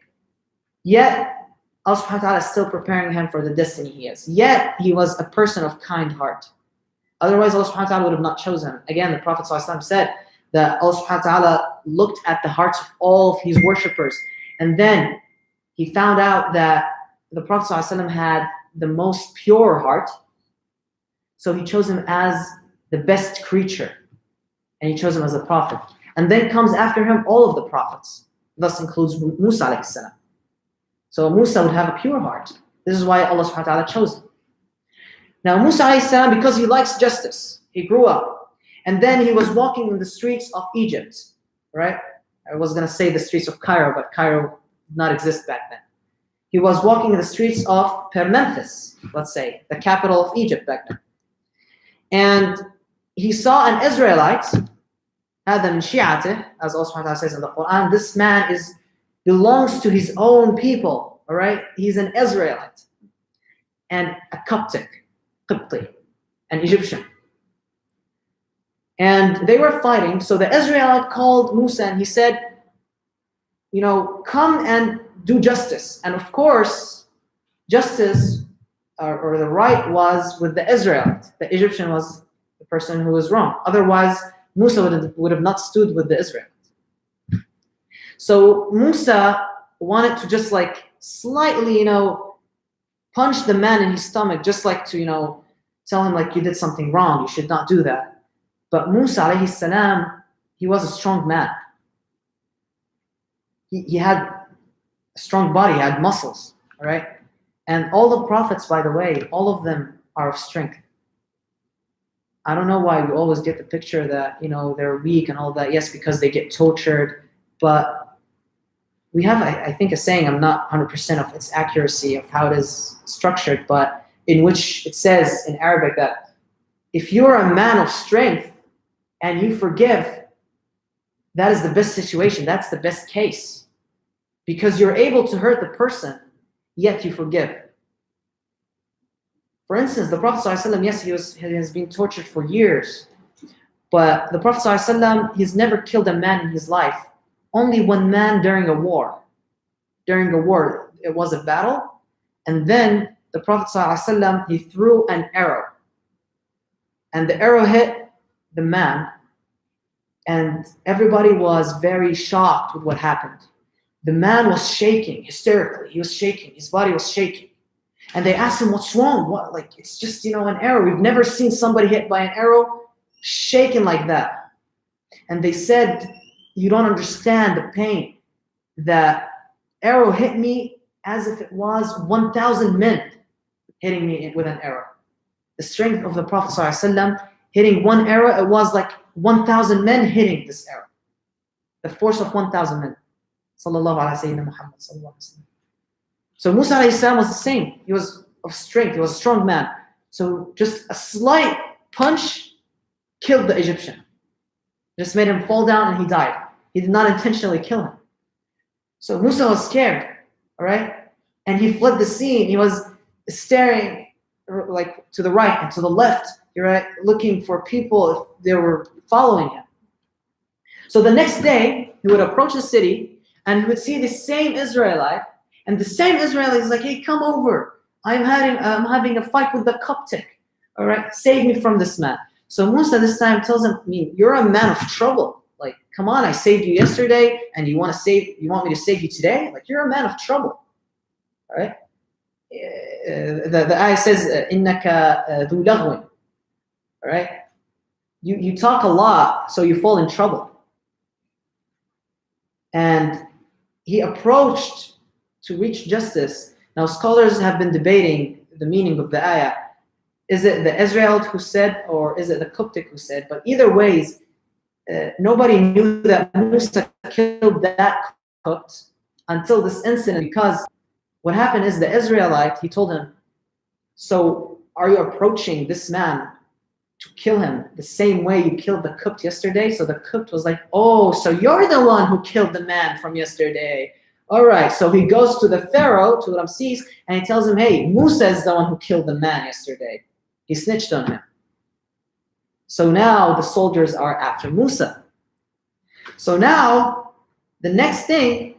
Yet, Allah subhanahu wa ta'ala is still preparing him for the destiny he is. Yet, he was a person of kind heart. Otherwise, Allah subhanahu wa ta'ala would have not chosen him. Again, the Prophet ﷺ said that Allah subhanahu wa ta'ala looked at the hearts of all of his worshippers, and then he found out that the Prophet ﷺ had the most pure heart, so he chose him as the best creature, and he chose him as a prophet. And then comes after him all of the prophets. Thus includes Musa alayhi salam. So Musa would have a pure heart. This is why Allah subhanahu wa ta'ala chose him. Now Musa alayhi salam, because he likes justice, he grew up. And then he was walking in the streets of Egypt, right? I was going to say the streets of Cairo, but Cairo did not exist back then. He was walking in the streets of Memphis, let's say, the capital of Egypt back then. And he saw an Israelite, Adam Shi'atih, as Allah subhanahu wa ta'ala says in the Quran. This man belongs to his own people, all right? He's an Israelite and a Coptic, Qibti, an Egyptian. And they were fighting, so the Israelite called Musa and he said, come and do justice. And of course, justice or the right was with the Israelite. The Egyptian was the person who was wrong. Otherwise, Musa would have not stood with the Israelites. So Musa wanted to just slightly, punch the man in his stomach, just like to, tell him you did something wrong, you should not do that. But Musa alayhi salam, he was a strong man. He had a strong body, he had muscles, all right? And all the prophets, by the way, all of them are of strength. I don't know why we always get the picture that, they're weak and all that. Yes, because they get tortured. But we have, I think, a saying, I'm not 100% of its accuracy of how it is structured, but in which it says in Arabic that if you're a man of strength and you forgive, that is the best situation. That's the best case. Because you're able to hurt the person, yet you forgive. For instance, the Prophet ﷺ, yes, he has been tortured for years, but the Prophet ﷺ, he's never killed a man in his life. Only one man during a war. During a war, it was a battle, and then the Prophet ﷺ, he threw an arrow, and the arrow hit the man, and everybody was very shocked with what happened. The man was shaking hysterically. He was shaking. His body was shaking. And they asked him, what's wrong? What? It's just, an arrow. We've never seen somebody hit by an arrow shaking like that. And they said, you don't understand the pain. The arrow hit me as if it was 1,000 men hitting me with an arrow. The strength of the Prophet ﷺ hitting one arrow, it was like 1,000 men hitting this arrow. The force of 1,000 men. Sallallahu ala Sayyidina Muhammad sallallahu alaihi wasallam. So Musa alayhi salam was the same. He was of strength. He was a strong man. So just a slight punch killed the Egyptian. Just made him fall down and he died. He did not intentionally kill him. So Musa was scared, all right? And he fled the scene. He was staring to the right and to the left, right? Looking for people if they were following him. So the next day, he would approach the city and he would see the same Israelite. And the same Israelite is like, hey, come over. I'm having a fight with the Coptic. All right, save me from this man. So Musa this time tells him, you're a man of trouble. Come on, I saved you yesterday, and you want me to save you today? You're a man of trouble. All right. The ayah says, إِنَّكَ ذُو لَغْوٍ. All right. You talk a lot, so you fall in trouble. And he approached to reach justice. Now, scholars have been debating the meaning of the ayah. Is it the Israelite who said, or is it the Coptic who said? But either ways, nobody knew that Musa killed that Copt until this incident, because what happened is the Israelite, he told him, so are you approaching this man to kill him the same way you killed the Copt yesterday? So the Copt was like, oh, so you're the one who killed the man from yesterday. All right, so he goes to the Pharaoh, to Ramses, and he tells him, hey, Musa is the one who killed the man yesterday. He snitched on him. So now the soldiers are after Musa. So now, the next thing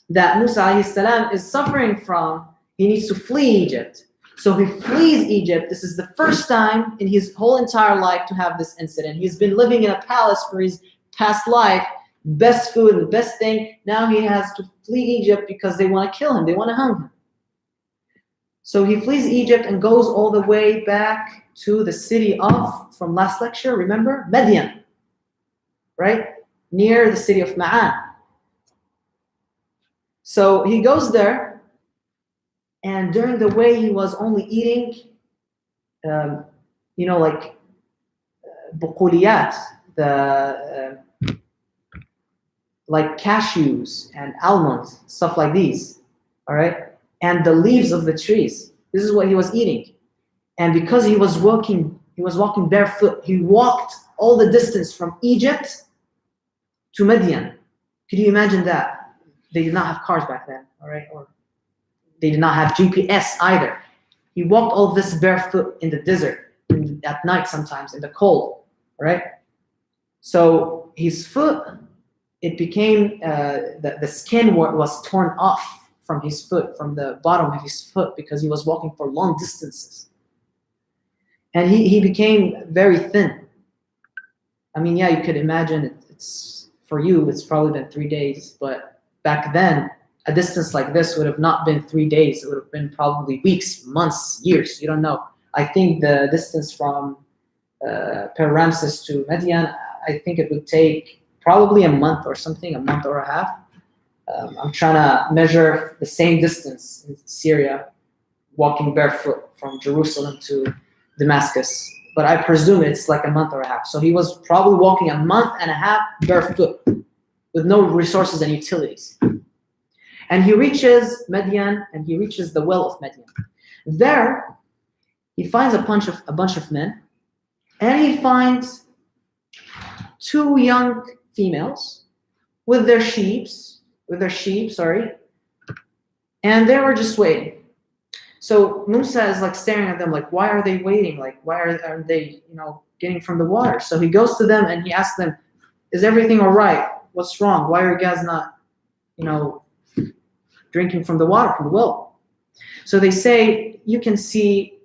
that Musa alayhi salam is suffering from, he needs to flee Egypt. So he flees Egypt. This is the first time in his whole entire life to have this incident. He's been living in a palace for his past life, best food and the best thing. Now he has to flee Egypt because they want to kill him. They want to hang him. So he flees Egypt and goes all the way back to the city of, from last lecture, remember? Midian, right? Near the city of Ma'an. So he goes there, and during the way he was only eating, like bukuliyat, like cashews and almonds, stuff like these, all right? And the leaves of the trees. This is what he was eating. And because he was walking barefoot, he walked all the distance from Egypt to Midian. Could you imagine that? They did not have cars back then, all right? Or they did not have GPS either. He walked all this barefoot in the desert, at night sometimes, in the cold, all right? So his foot, it became, the skin was torn off from his foot, from the bottom of his foot, because he was walking for long distances. And he became very thin. I mean, yeah, you could imagine it's for you, it's probably been 3 days, but back then, a distance like this would have not been 3 days. It would have been probably weeks, months, years. You don't know. I think the distance from Ramses to Midian, I think it would take probably a month or something, a month or a half. I'm trying to measure the same distance in Syria, walking barefoot from Jerusalem to Damascus. But I presume it's like a month or a half. So he was probably walking a month and a half barefoot with no resources and utilities. And he reaches Midian, and he reaches the well of Midian. There, he finds a bunch of men, and he finds 2 young females with their sheep, and they were just waiting. So Musa is like staring at them, like, why are they waiting? Like, why are they, getting from the water? So he goes to them and he asks them, is everything all right? What's wrong? Why are you guys not, drinking from the water, from the well? So they say, you can see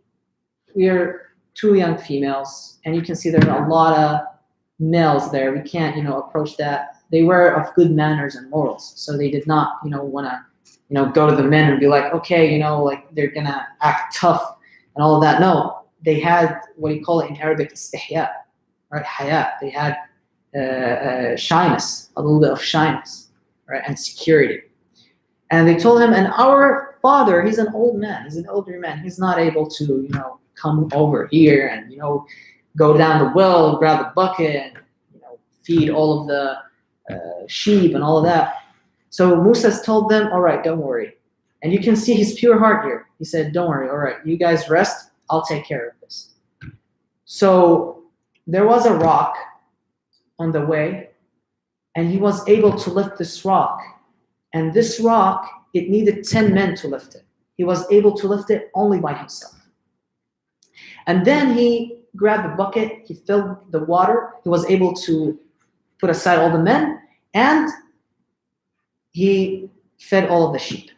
we are 2 young females, and you can see there are a lot of males there. We can't, approach that. They were of good manners and morals, so they did not, want to, go to the men and be like, okay, like they're gonna act tough and all of that. No, they had what you call it in Arabic istihya, right? Haya. They had shyness, a little bit of shyness, right, and security. And they told him, and our father, he's an old man, he's an older man, he's not able to, come over here and, go down the well and grab the bucket and, feed all of the sheep and all of that. So Musa told them, all right, don't worry. And you can see his pure heart here. He said, don't worry, all right, you guys rest, I'll take care of this. So there was a rock on the way, and he was able to lift this rock. And this rock, it needed 10 men to lift it. He was able to lift it only by himself. And then he grabbed the bucket, he filled the water, he was able to put aside all the men, and he fed all of the sheep.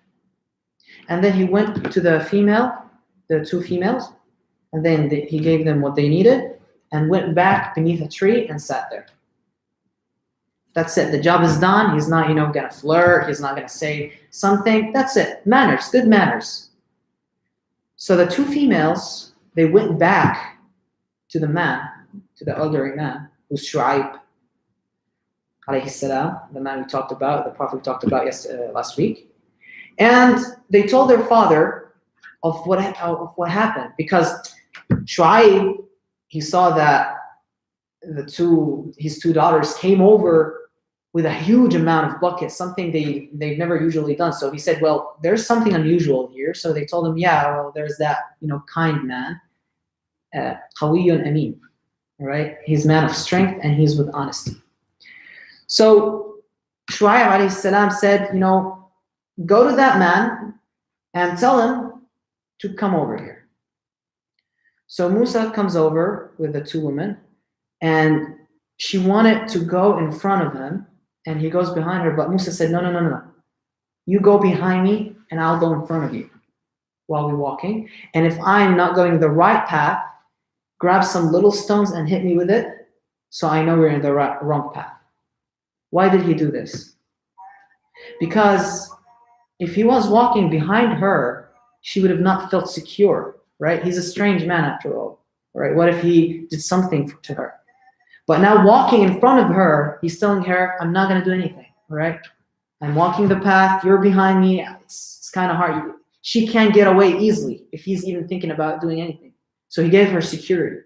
And then he went to the 2 females, and then he gave them what they needed, and went back beneath a tree and sat there. That's it. The job is done. He's not, gonna flirt. He's not gonna say something. That's it. Manners, good manners. So the two females, they went back to the man, to the elderly man, who's Shu'aib, alayhi salam, the man we talked about, the prophet we talked about last week. And they told their father of what happened, because Shu'aib, he saw that his two daughters came over with a huge amount of buckets, something they've never usually done. So he said, well, there's something unusual here. So they told him, yeah, well, there's that, kind man, qawiyyun amin, right? He's a man of strength and he's with honesty. So Shu'aib alayhi salam said, go to that man and tell him to come over here. So Musa comes over with the two women, and she wanted to go in front of him, and he goes behind her, but Musa said, no. You go behind me, and I'll go in front of you while we're walking. And if I'm not going the right path, grab some little stones and hit me with it, so I know we're in the wrong path. Why did he do this? Because if he was walking behind her, she would have not felt secure, right? He's a strange man after all, right? What if he did something to her? But now walking in front of her, he's telling her, I'm not going to do anything, right? I'm walking the path, you're behind me, it's kind of hard. She can't get away easily if he's even thinking about doing anything. So he gave her security,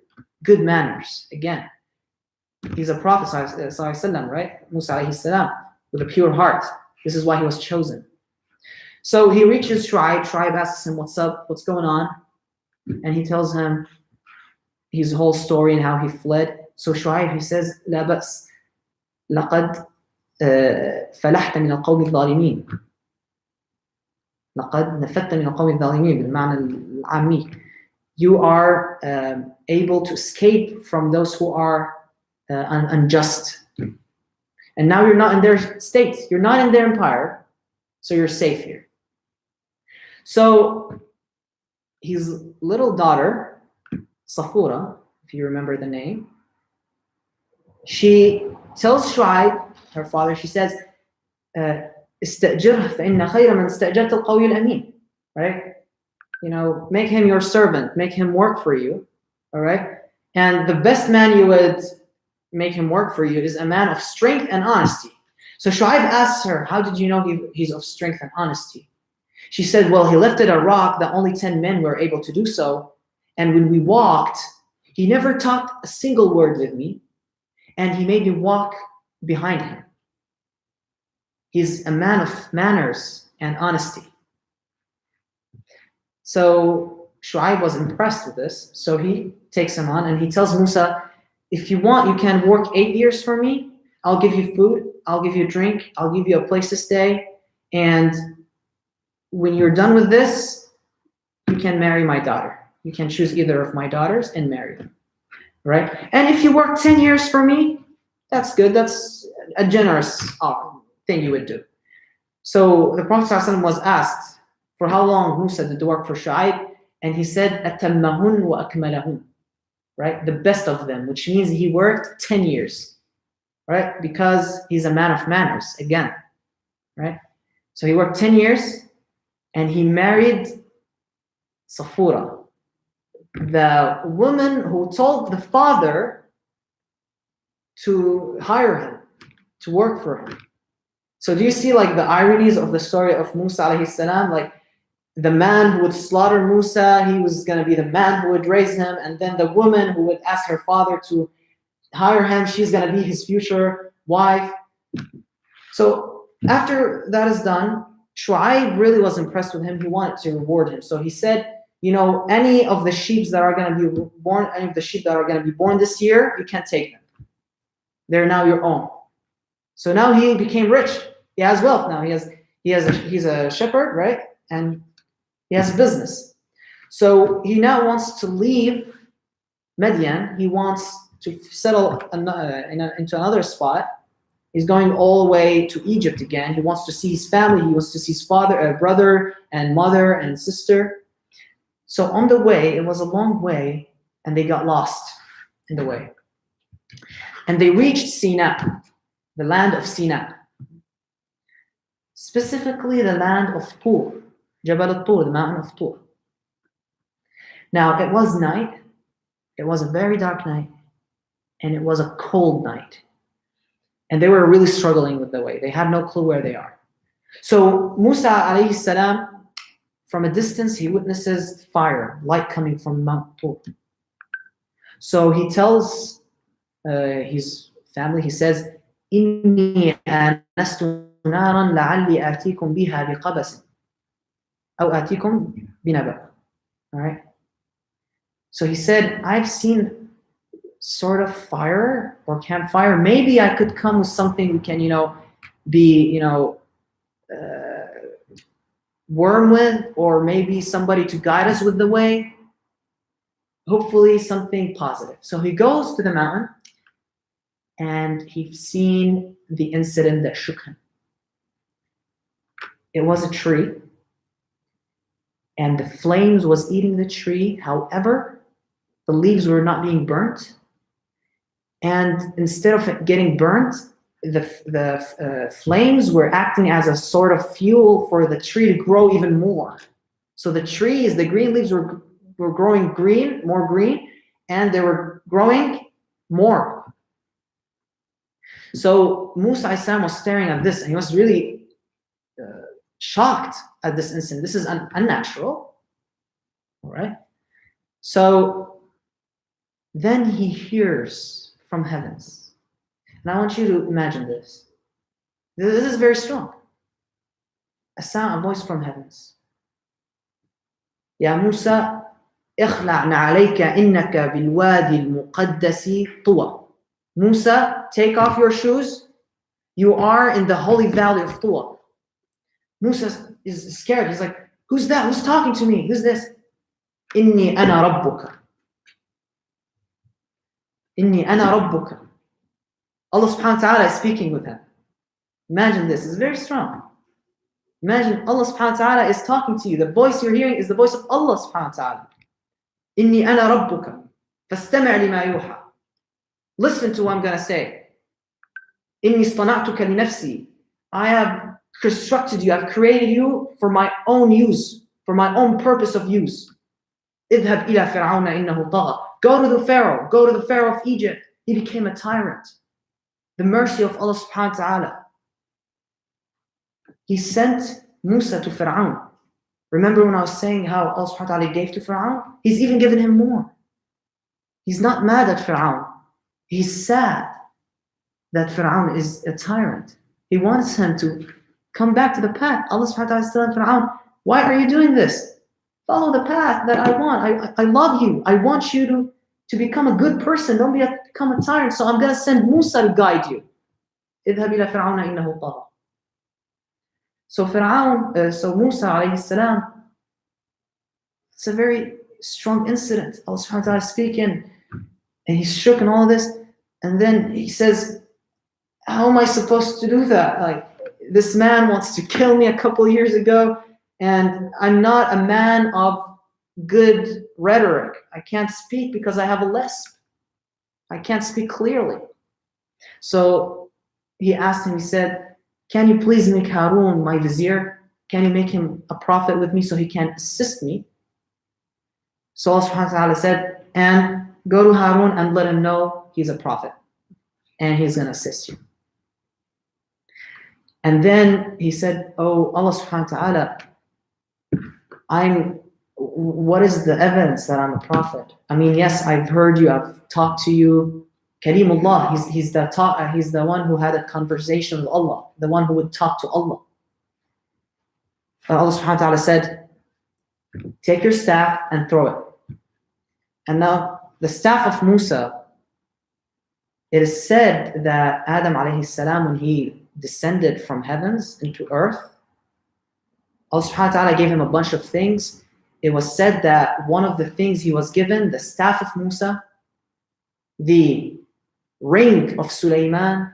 good manners. Again, he's a prophet, right? Musa alayhi salam, with a pure heart. This is why he was chosen. So he reaches Shu'aib. Shu'aib asks him, what's up? What's going on? And he tells him his whole story and how he fled. So Shu'aib, he says, لا بأس لقد فلحت من القوم الظالمين. لقد نفدت من القوم الظالمين بالمعنى العامي. You are able to escape from those who are unjust. And now you're not in their state. You're not in their empire. So you're safe here. So his little daughter, Safura, if you remember the name, she tells Shu'aib, her father, she says, استأجره فإن خير من استأجرت القوي الأمين. Right? Make him your servant, make him work for you. All right? And the best man you would make him work for you is a man of strength and honesty. So Shu'aib asks her, how did you know he's of strength and honesty? She said, well, he lifted a rock that only 10 men were able to do so. And when we walked, he never talked a single word with me. And he made me walk behind him. He's a man of manners and honesty. So Shu'aib was impressed with this. So he takes him on and he tells Musa, if you want, you can work 8 years for me. I'll give you food. I'll give you drink. I'll give you a place to stay. And when you're done with this, you can marry my daughter. You can choose either of my daughters and marry them. Right? And if you work 10 years for me, that's good. That's a generous thing you would do. So the Prophet ﷺ was asked, for how long Musa did the work for Shu'aib? And he said, أَتَمَّهُنْ وَأَكْمَلَهُنْ. Right? The best of them, which means he worked 10 years. Right? Because he's a man of manners, again. Right? So he worked 10 years and he married Safura, the woman who told the father to hire him, to work for him. So do you see like the ironies of the story of Musa alayhi salam? Like the man who would slaughter Musa, he was going to be the man who would raise him, and then the woman who would ask her father to hire him, she's going to be his future wife. So after that is done, Shu'aib really was impressed with him. He wanted to reward him. So he said, any of the sheep that are going to be born, any of the sheep that are going to be born this year, you can't take them. They're now your own. So now he became rich. He has wealth now. He's a shepherd, right? And he has a business. So he now wants to leave Midian. He wants to settle into another spot. He's going all the way to Egypt again. He wants to see his family. He wants to see his brother and mother and sister. So on the way, it was a long way, and they got lost in the way. And they reached Sinai. the land of Sinai. Specifically the land of Tur, Jabal al-Tur, the mountain of Tur. Now, it was night. It was a very dark night. And it was a cold night. And they were really struggling with the way. They had no clue where they are. So Musa alayhi salam, from a distance, he witnesses fire, light coming from Mount Tur. So he tells his family, he says, إِنِّي آنَسْتُ نَارًا لَعَلِّي آتِيكُمْ بِهَا بِقَبَسٍ أَوْ آتِيكُمْ بِنَبَأٍ. All right? So he said, I've seen sort of fire or campfire. Maybe I could come with something we can, be, warm with, or maybe somebody to guide us with the way. Hopefully something positive. So he goes to the mountain and he's seen the incident that shook him. It was a tree and the flames was eating the tree. However, the leaves were not being burnt. And instead of it getting burnt, the flames were acting as a sort of fuel for the tree to grow even more. So the trees, the green leaves were growing green, more green, and they were growing more. So Musa as-salam was staring at this and he was really shocked at this incident. This is unnatural. All right. So then he hears from heavens. And I want you to imagine this. This is very strong. A sound, a voice from heavens. Ya Musa, اخلع عليك إنك بالوادي المقدس طوى. Musa, take off your shoes. You are in the holy valley of Tuwa. Musa is scared. He's like, who's that? Who's talking to me? Who's this? إني أنا ربك. إني أنا ربك. Allah subhanahu wa ta'ala is speaking with him. Imagine this. It's very strong. Imagine Allah subhanahu wa ta'ala is talking to you. The voice you're hearing is the voice of Allah subhanahu wa ta'ala. إني أنا ربك فاستمع لما يوحى. Listen to what I'm going to say. إني اصطنعتك لنفسي. I have constructed you. I've created you for my own use, for my own purpose of use. اذهب إلى فرعون إنه طغى. Go to the Pharaoh. Go to the Pharaoh of Egypt. He became a tyrant. The mercy of Allah subhanahu wa ta'ala. He sent Musa to Fir'aun. Remember when I was saying how Allah subhanahu wa ta'ala gave to Fir'aun? He's even given him more. He's not mad at Fir'aun. He's sad that Fir'aun is a tyrant. He wants him to come back to the path. Allah subhanahu wa ta'ala is telling Fir'aun, why are you doing this? Follow the path that I want. I love you. I want you to become a good person. Don't become a tyrant. So I'm going to send Musa to guide you. اذهب إلى فرعون إنه طغى. So Musa alayhi salam, it's a very strong incident. Allah subhanahu wa ta'ala is speaking and he's shook and all of this. And then he says, how am I supposed to do that? Like, this man wants to kill me a couple of years ago and I'm not a man of good rhetoric. I can't speak because I have a lisp. I can't speak clearly. So he asked him, he said, can you please make Harun my vizier? Can you make him a prophet with me so he can assist me? So Allah subhanahu wa ta'ala said, and go to Harun and let him know he's a prophet and he's going to assist you. And then he said, oh, Allah subhanahu wa ta'ala, what is the evidence that I'm a prophet? I mean, yes, I've heard you, I've talked to you. Kareemullah, he's the one who had a conversation with Allah, the one who would talk to Allah. Allah subhanahu wa ta'ala said, take your staff and throw it. And now the staff of Musa, it is said that Adam alayhi salam, when he descended from heavens into earth, Allah subhanahu wa ta'ala gave him a bunch of things. It was said that one of the things he was given, the staff of Musa, the ring of Sulaiman,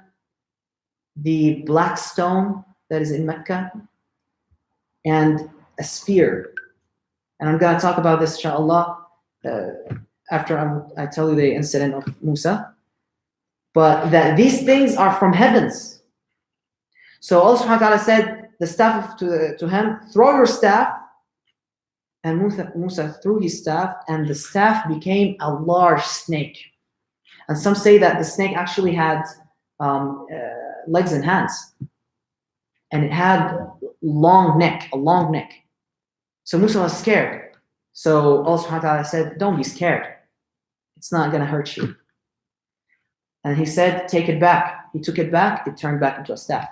the black stone that is in Mecca, and a sphere. And I'm going to talk about this, inshallah, after I tell you the incident of Musa. But that these things are from heavens. So Allah subhanahu wa ta'ala said the staff to him, throw your staff. And Musa threw his staff, and the staff became a large snake. And some say that the snake actually had legs and hands. And it had a long neck. So Musa was scared. So Allah subhanahu wa ta'ala said, don't be scared. It's not going to hurt you. And he said, take it back. He took it back. It turned back into a staff.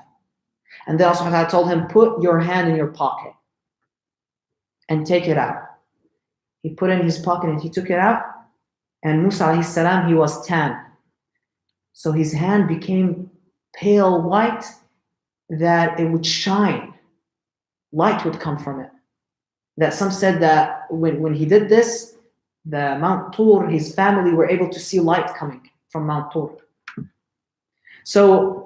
And then Allah subhanahu wa ta'ala told him, put your hand in your pocket and take it out. He put it in his pocket and he took it out. And Musa alayhi salam, he was tan. So his hand became pale white that it would shine. Light would come from it. That some said that when he did this, the Mount Tur, his family were able to see light coming from Mount Tur. So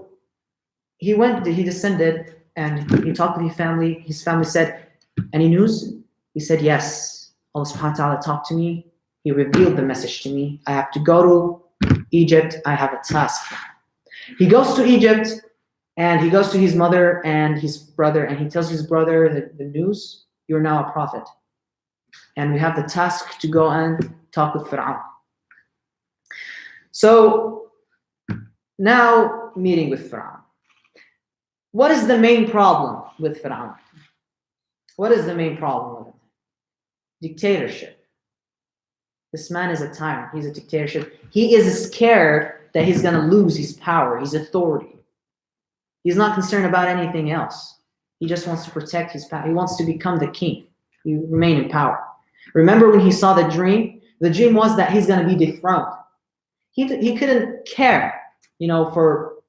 he descended and he talked with his family. His family said, any news? He said, yes. Allah subhanahu wa ta'ala talked to me. He revealed the message to me. I have to go to Egypt. I have a task. He goes to Egypt and he goes to his mother and his brother and he tells his brother the news. You're now a prophet. And we have the task to go and talk with Fir'aun. So now meeting with Fir'aun. What is the main problem with Fir'aun? What is the main problem with him? Dictatorship. This man is a tyrant. He's a dictatorship. He is scared that he's going to lose his power, his authority. He's not concerned about anything else. He just wants to protect his power. He wants to become the king. He remain in power. Remember when he saw the dream? The dream was that he's going to be dethroned. He couldn't care, for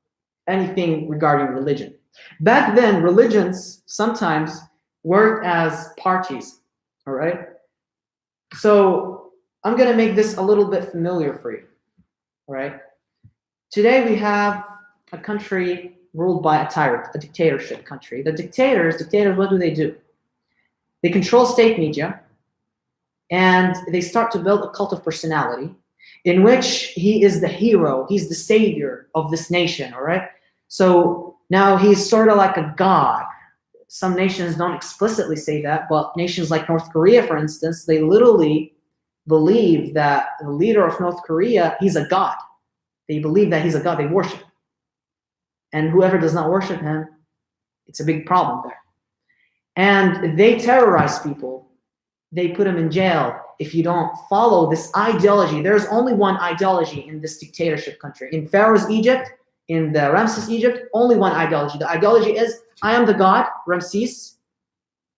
anything regarding religion. Back then, religions sometimes worked as parties, all right? So I'm going to make this a little bit familiar for you, all right? Today we have a country ruled by a tyrant, a dictatorship country. The dictators, what do? They control state media, and they start to build a cult of personality in which he is the hero, he's the savior of this nation, all right? So now he's sort of like a god. Some nations don't explicitly say that, but nations like North Korea, for instance, they literally believe that the leader of North Korea, he's a god. They believe that he's a god. They worship him. And whoever does not worship him, it's a big problem there. And they terrorize people. They put them in jail if you don't follow this ideology. There's only one ideology in this dictatorship country. In Pharaoh's Egypt, in the Ramses Egypt, only one ideology. The ideology is, I am the god, Ramses.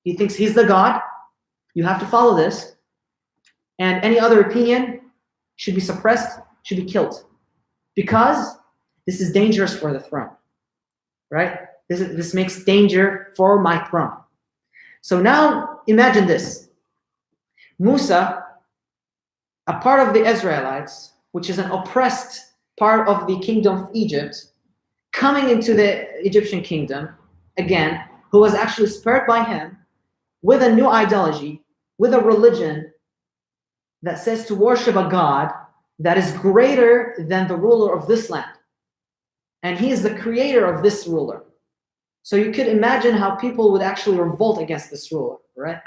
He thinks he's the god. You have to follow this. And any other opinion should be suppressed, should be killed. Because this is dangerous for the throne, right? This makes danger for my throne. So now imagine this. Musa, a part of the Israelites, which is an oppressed part of the kingdom of Egypt, coming into the Egyptian kingdom, again, who was actually spared by him, with a new ideology, with a religion that says to worship a God that is greater than the ruler of this land. And he is the creator of this ruler. So you could imagine how people would actually revolt against this ruler, right?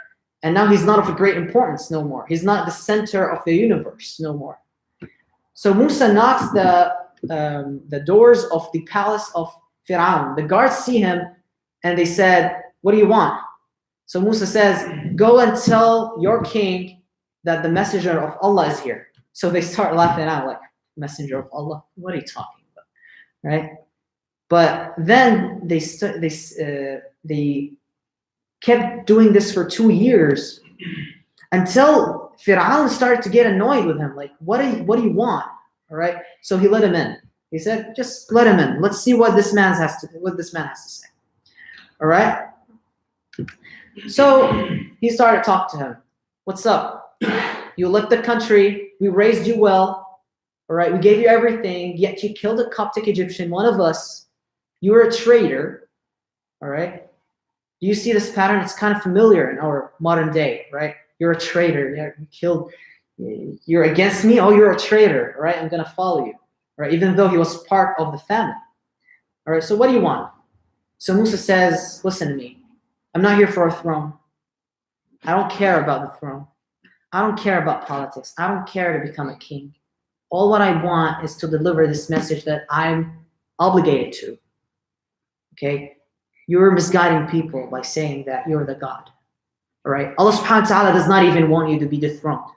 And now he's not of a great importance no more. He's not the center of the universe no more. So Musa knocks the doors of the palace of Fir'aun. The guards see him and they said, what do you want? So Musa says, go and tell your king that the messenger of Allah is here. So they start laughing out like, messenger of Allah? What are you talking about? Right? But then they kept doing this for 2 years until Fir'aun started to get annoyed with him. Like, what do you want? All right. So he let him in. He said, just let him in. Let's see what this man has to say. All right. So he started to talk to him. What's up? You left the country. We raised you well. All right. We gave you everything. Yet you killed a Coptic Egyptian, one of us. You were a traitor. All right. Do you see this pattern? It's kind of familiar in our modern day, right? You're a traitor. You're against me. Oh, you're a traitor. All right. I'm going to follow you. All right. Even though he was part of the family. All right. So what do you want? So Musa says, listen to me. I'm not here for a throne. I don't care about the throne. I don't care about politics. I don't care to become a king. All what I want is to deliver this message that I'm obligated to. Okay? You're misguiding people by saying that you're the God. All right? Allah subhanahu wa ta'ala does not even want you to be dethroned.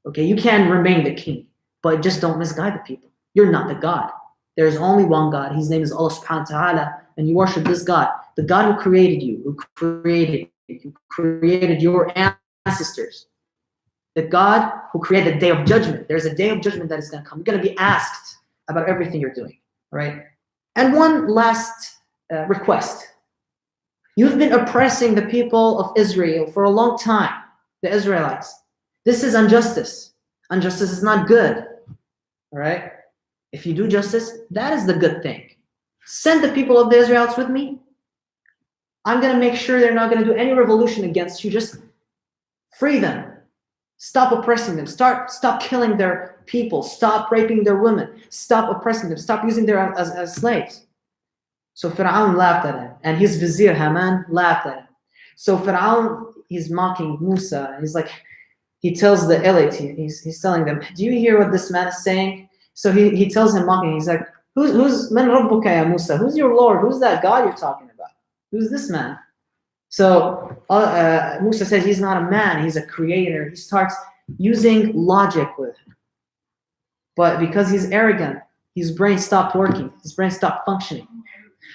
Okay? You can remain the king, but just don't misguide the people. You're not the God. There's only one God. His name is Allah subhanahu wa ta'ala, and you worship this God. The God who created you, who created your ancestors. The God who created the day of judgment. There's a day of judgment that is going to come. You're going to be asked about everything you're doing, right? And one last request. You've been oppressing the people of Israel for a long time, the Israelites. This is injustice. Injustice is not good, all right? If you do justice, that is the good thing. Send the people of the Israelites with me. I'm going to make sure they're not going to do any revolution against you. Just free them. Stop oppressing them. Stop killing their people. Stop raping their women. Stop oppressing them. Stop using them as slaves. So Fir'aun laughed at him, and his vizier Haman laughed at him. So Fir'aun, he's mocking Musa. He's like, he tells the elite, he's telling them, do you hear what this man is saying? So he tells him mocking, he's like, who's man rabbuka ya Musa? Who's your Lord? Who's that God you're talking about? Who's this man? So Musa says he's not a man, he's a creator. He starts using logic with him. But because he's arrogant, his brain stopped working. His brain stopped functioning.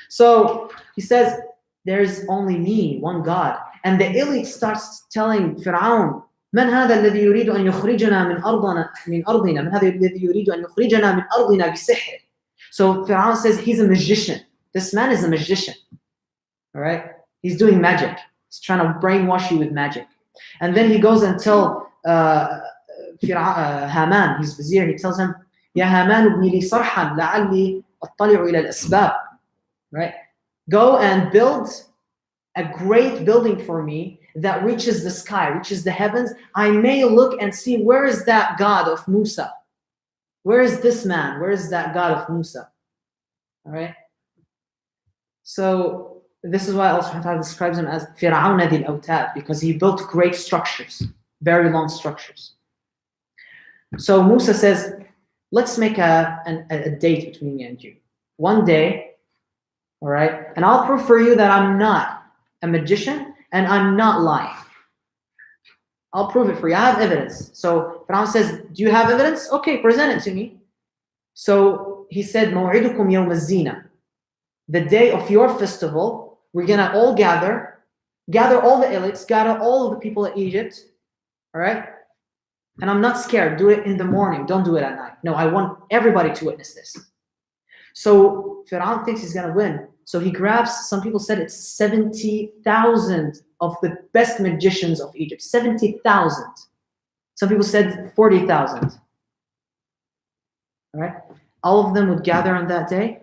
So he says, there's only me, one God. And the elite starts telling Fir'aun, من هذا الذي يريد أن يخرجنا من أرضنا من هذا الذي يريد أن يخرجنا من أرضنا بسحر. So Fir'aun says he's a magician. This man is a magician. All right? He's doing magic. He's trying to brainwash you with magic. And then he goes and tells Haman, his vizier, he tells him, يا هامان ابني لي صرحا لعلي أطلع إلى الأسباب. Right? Go and build a great building for me that reaches the sky, reaches the heavens. I may look and see, where is that God of Musa? Where is this man? Where is that God of Musa? All right? So this is why Allah subhanahu wa ta'ala describes him as Fir'aun dhil awtad, because he built great structures, very long structures. So Musa says, let's make a date between me and you. One day, all right? And I'll prove for you that I'm not a magician and I'm not lying. I'll prove it for you. I have evidence. So Fir'aun says, do you have evidence? Okay, present it to me. So he said, موعدكم يوم الزينة. The day of your festival, we're going to all gather all the elites, gather all of the people of Egypt, all right? And I'm not scared. Do it in the morning. Don't do it at night. No, I want everybody to witness this. So Fir'aun thinks he's going to win. So he grabs, some people said it's 70,000 of the best magicians of Egypt. 70,000. Some people said 40,000. All right? All of them would gather on that day.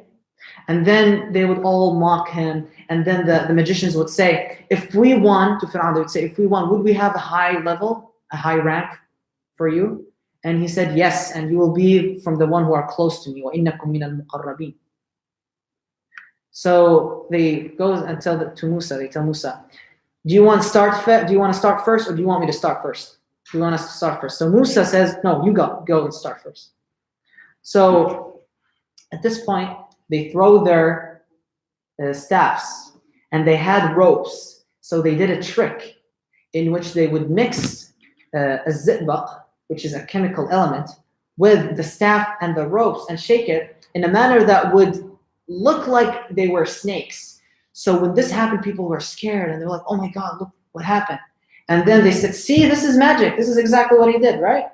And then they would all mock him. And then the magicians would say, if we won, to Fir'aun, they would say, if we won, would we have a high level, a high rank for you? And he said, yes, and you will be from the one who are close to me. وَإِنَّكُمْ مِنَ الْمُقَرَّبِينَ. So they go and tell to Musa, they tell Musa, do you want to start first, or do you want me to start first? Do you want us to start first? So Musa says, no, you go and start first. So at this point, they throw their staffs, and they had ropes. So they did a trick in which they would mix a zitbaq, which is a chemical element, with the staff and the ropes and shake it in a manner that would look like they were snakes. So when this happened, people were scared and they were like, oh my God, look what happened. And then they said, see, this is magic. This is exactly what he did, right?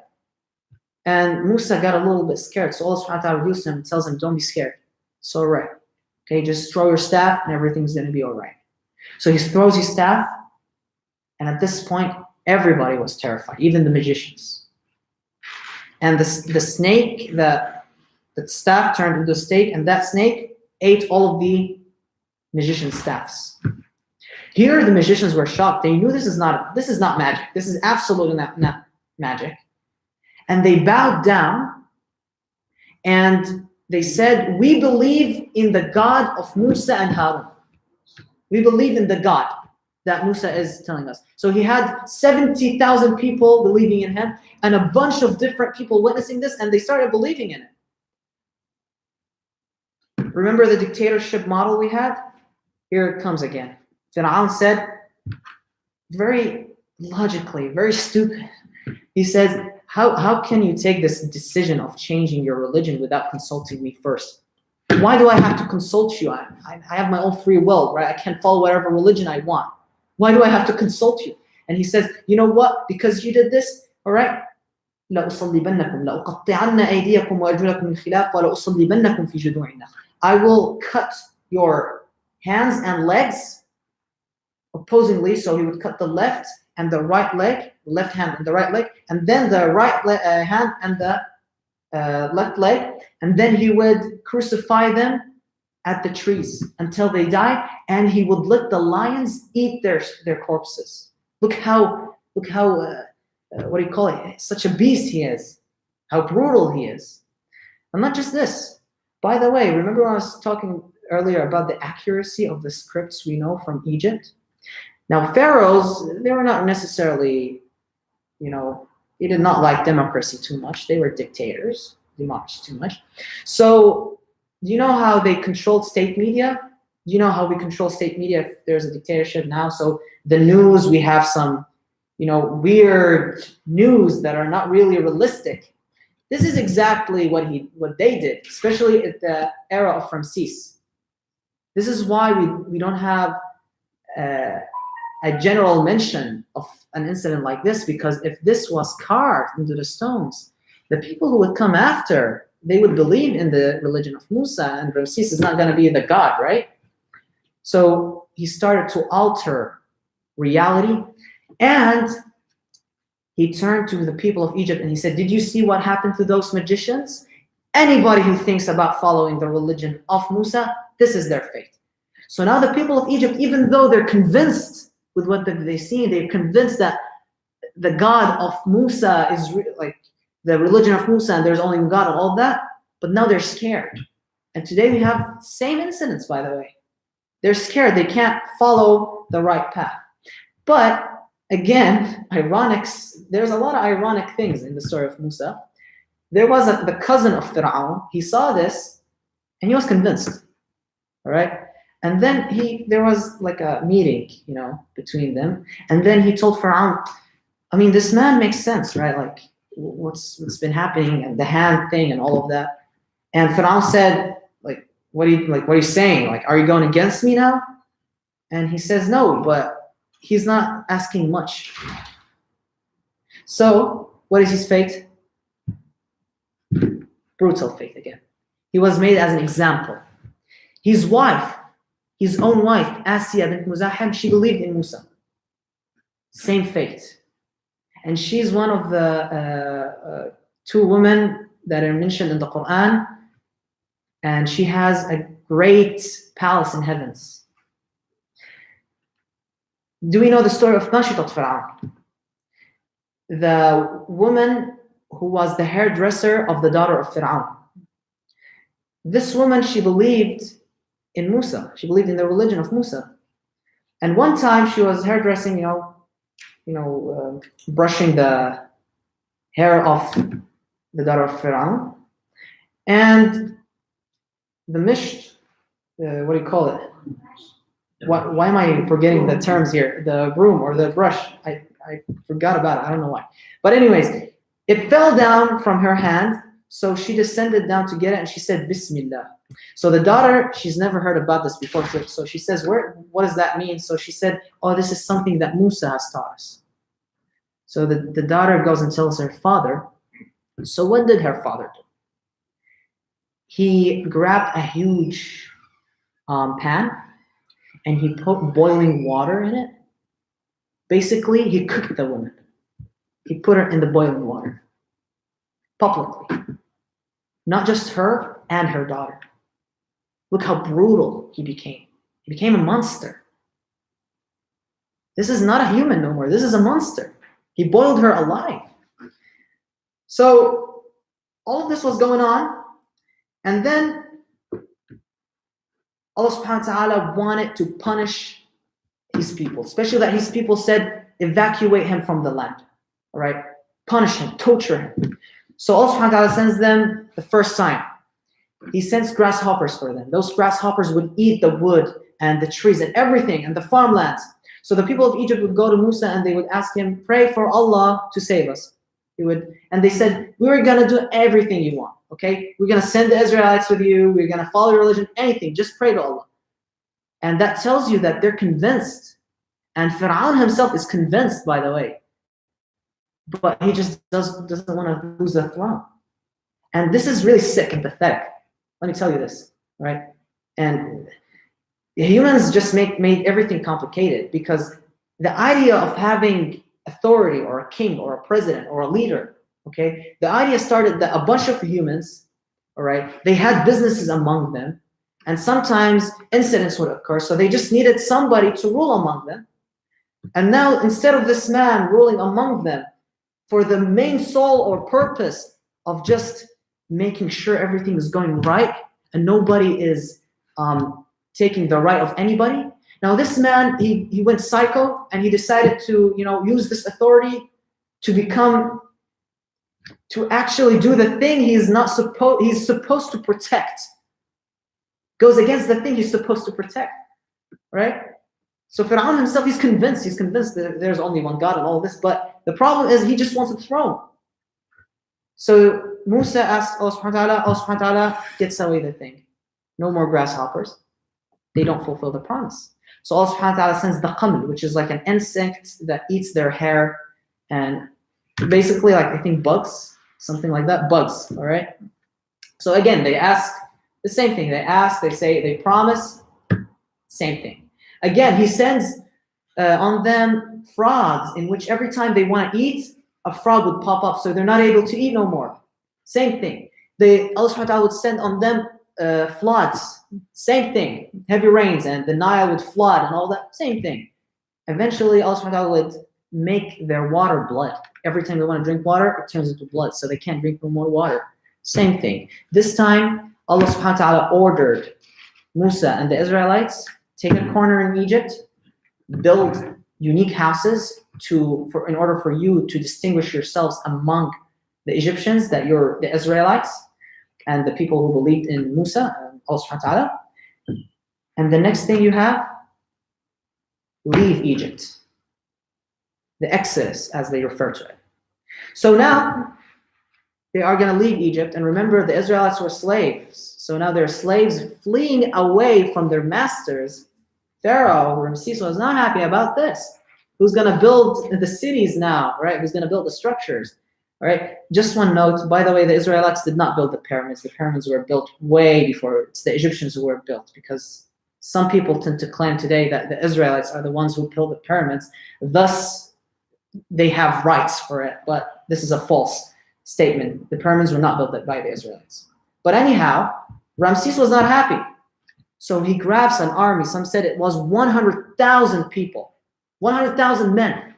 And Musa got a little bit scared. So Allah subhanahu wa ta'ala reveals to him and tells him, don't be scared. It's all right. Okay, just throw your staff and everything's going to be all right. So he throws his staff. And at this point, everybody was terrified, even the magicians. And the snake, the staff turned into a snake, and that snake ate all of the magician's staffs. Here, the magicians were shocked. They knew this is not magic. This is absolutely not magic. And they bowed down, and they said, we believe in the God of Musa and Harun. We believe in the God that Musa is telling us. So he had 70,000 people believing in him and a bunch of different people witnessing this, and they started believing in it. Remember the dictatorship model we had? Here it comes again. Fir'aun said, very logically, very stupid. He says, how can you take this decision of changing your religion without consulting me first? Why do I have to consult you? I have my own free will, right? I can follow whatever religion I want. Why do I have to consult you? And he says, you know what? Because you did this, all right? لأصلبنكم لأقطعن أيديكم وأرجلكم من خلاف ولأصلبنكم في جذوع النخل. I will cut your hands and legs opposingly. So he would cut the left and the right leg, the left hand and the right leg, and then the right hand and the left leg, and then he would crucify them at the trees until they die, and he would let the lions eat their corpses. Look how what do you call it? Such a beast he is. How brutal he is. And not just this. By the way, remember when I was talking earlier about the accuracy of the scripts we know from Egypt? Now, pharaohs, they were not necessarily, they did not like democracy too much. They were dictators, democracy too much. So, do you know how they controlled state media? Do you know how we control state media if there's a dictatorship now? So, the news, we have some, weird news that are not really realistic. This is exactly what they did, especially at the era of Ramses. This is why we don't have a general mention of an incident like this, because if this was carved into the stones, the people who would come after, they would believe in the religion of Musa, and Ramses is not going to be the god, right? So he started to alter reality, and he turned to the people of Egypt and he said, did you see what happened to those magicians? Anybody who thinks about following the religion of Musa, this is their fate. So now the people of Egypt, even though they're convinced with what they've seen, they're convinced that the God of Musa is like the religion of Musa and there's only one God and all that, but now they're scared. And today we have same incidents, by the way. They're scared, they can't follow the right path. But again, there's a lot of ironic things in the story of Musa. There was the cousin of Fir'aun, he saw this and he was convinced, all right? And then there was like a meeting, between them. And then he told Fir'aun, I mean, this man makes sense, right? Like what's been happening and the hand thing and all of that. And Fir'aun said, what are you saying? Like, are you going against me now? And he says, no, but he's not asking much. So what is his fate? Brutal fate again. He was made as an example. His wife, his own wife, Asiyah bint Muzahim, she believed in Musa. Same fate. And she's one of the two women that are mentioned in the Quran. And she has a great palace in heavens. Do we know the story of Nashitat Fir'aun? The woman who was the hairdresser of the daughter of Fir'aun. This woman, she believed in Musa. She believed in the religion of Musa. And one time she was hairdressing, brushing the hair of the daughter of Fir'aun. And the misht, what do you call it? Why am I forgetting the terms here? The broom or the brush. I forgot about it. I don't know why. But anyways, it fell down from her hand. So she descended down to get it and she said, Bismillah. So the daughter, she's never heard about this before. So she says, what does that mean? So she said, oh, this is something that Musa has taught us. So the daughter goes and tells her father. So what did her father do? He grabbed a huge pan and he put boiling water in it. Basically, he cooked the woman. He put her in the boiling water. Publicly. Not just her and her daughter. Look how brutal he became. He became a monster. This is not a human no more. This is a monster. He boiled her alive. So all of this was going on. And then Allah subhanahu wa ta'ala wanted to punish his people, especially that his people said, evacuate him from the land. All right? Punish him, torture him. So Allah subhanahu wa ta'ala sends them the first sign. He sends grasshoppers for them. Those grasshoppers would eat the wood and the trees and everything and the farmlands. So the people of Egypt would go to Musa and they would ask him, pray for Allah to save us. And they said, we're going to do everything you want. Okay? We're going to send the Israelites with you. We're going to follow your religion. Anything. Just pray to Allah. And that tells you that they're convinced. And Fir'aun himself is convinced, by the way. But he just doesn't want to lose the throne. And this is really sick and pathetic. Let me tell you this, right? And humans just made everything complicated, because the idea of having authority or a king or a president or a leader, okay? The idea started that a bunch of humans, all right, they had businesses among them, and sometimes incidents would occur, so they just needed somebody to rule among them. And now, instead of this man ruling among them for the main soul or purpose of just making sure everything is going right and nobody is taking the right of anybody. Now this man, he went psycho and he decided to, use this authority to actually do the thing he's supposed to protect. Goes against the thing he's supposed to protect, right? So Fir'aun himself, he's convinced that there's only one God and all this, but the problem is he just wants a throne. So Musa asked Allah subhanahu wa ta'ala gets away the thing. No more grasshoppers. They don't fulfill the promise. So Allah subhanahu wa ta'ala sends the qaml, which is like an insect that eats their hair, and basically like, I think bugs, something like that, bugs, all right? So again, they ask the same thing. They ask, they say, they promise, same thing. Again, he sends on them frogs, in which every time they want to eat, a frog would pop up, so they're not able to eat no more. Same thing. Allah subhanahu wa ta'ala would send on them floods. Same thing. Heavy rains, and the Nile would flood and all that. Same thing. Eventually, Allah subhanahu wa ta'ala would make their water blood. Every time they want to drink water, it turns into blood, so they can't drink no more water. Same thing. This time, Allah subhanahu wa ta'ala ordered Musa and the Israelites, take a corner in Egypt, build unique houses in order for you to distinguish yourselves among the Egyptians, that you're the Israelites and the people who believed in Musa and Allah subhanahu wa ta'ala. And the next thing you have, leave Egypt. The Exodus, as they refer to it. So now they are going to leave Egypt, and remember, the Israelites were slaves. So now they're slaves fleeing away from their masters. Pharaoh, Ramses, was not happy about this. Who's going to build the cities now, right? Who's going to build the structures, right? Just one note, by the way, the Israelites did not build the pyramids. The pyramids were built way before. It's the Egyptians who were built, because some people tend to claim today that the Israelites are the ones who built the pyramids. Thus, they have rights for it, but this is a false statement. The pyramids were not built by the Israelites. But anyhow, Ramses was not happy. So he grabs an army. Some said it was 100,000 people, 100,000 men,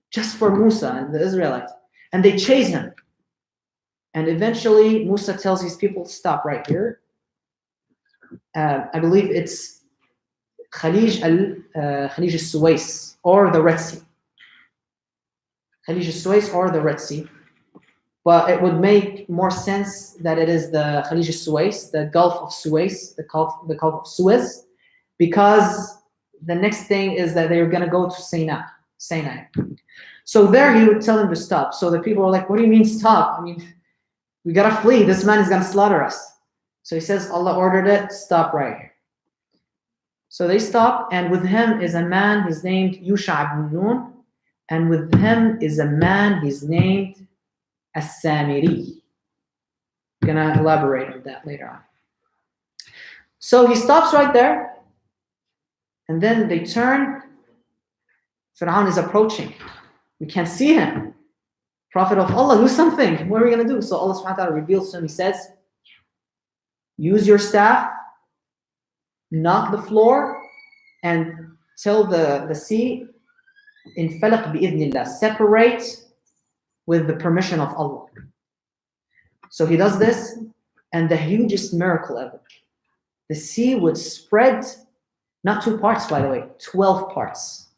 just for Musa and the Israelites. And they chase him. And eventually, Musa tells his people, stop right here. I believe it's Khadij al-Suwais, or the Red Sea. Khadij al-Suwais or the Red Sea. But it would make more sense that it is the Khadij al-Suwais, the Gulf of Suez, the Gulf of Suez, because the next thing is that they're going to go to Sinai. So there he would tell them to stop. So the people were like, what do you mean stop? I mean, we got to flee. This man is going to slaughter us. So he says, Allah ordered it, stop right here. So they stop, and with him is a man, he's named Yusha ibn Nun, and with him is a man, he's named As-Samiri. I'm gonna elaborate on that later on. So he stops right there, and then they turn. Fir'aun is approaching. We can't see him. Prophet of Allah, do something. What are we gonna do? So Allah subhanahu wa ta'ala reveals to him, he says, use your staff, knock the floor, and tell the sea, in falaq bi'idhnillah, separate with the permission of Allah. So he does this, and the hugest miracle ever. the sea would spread, not 2 parts, by the way, 12 parts.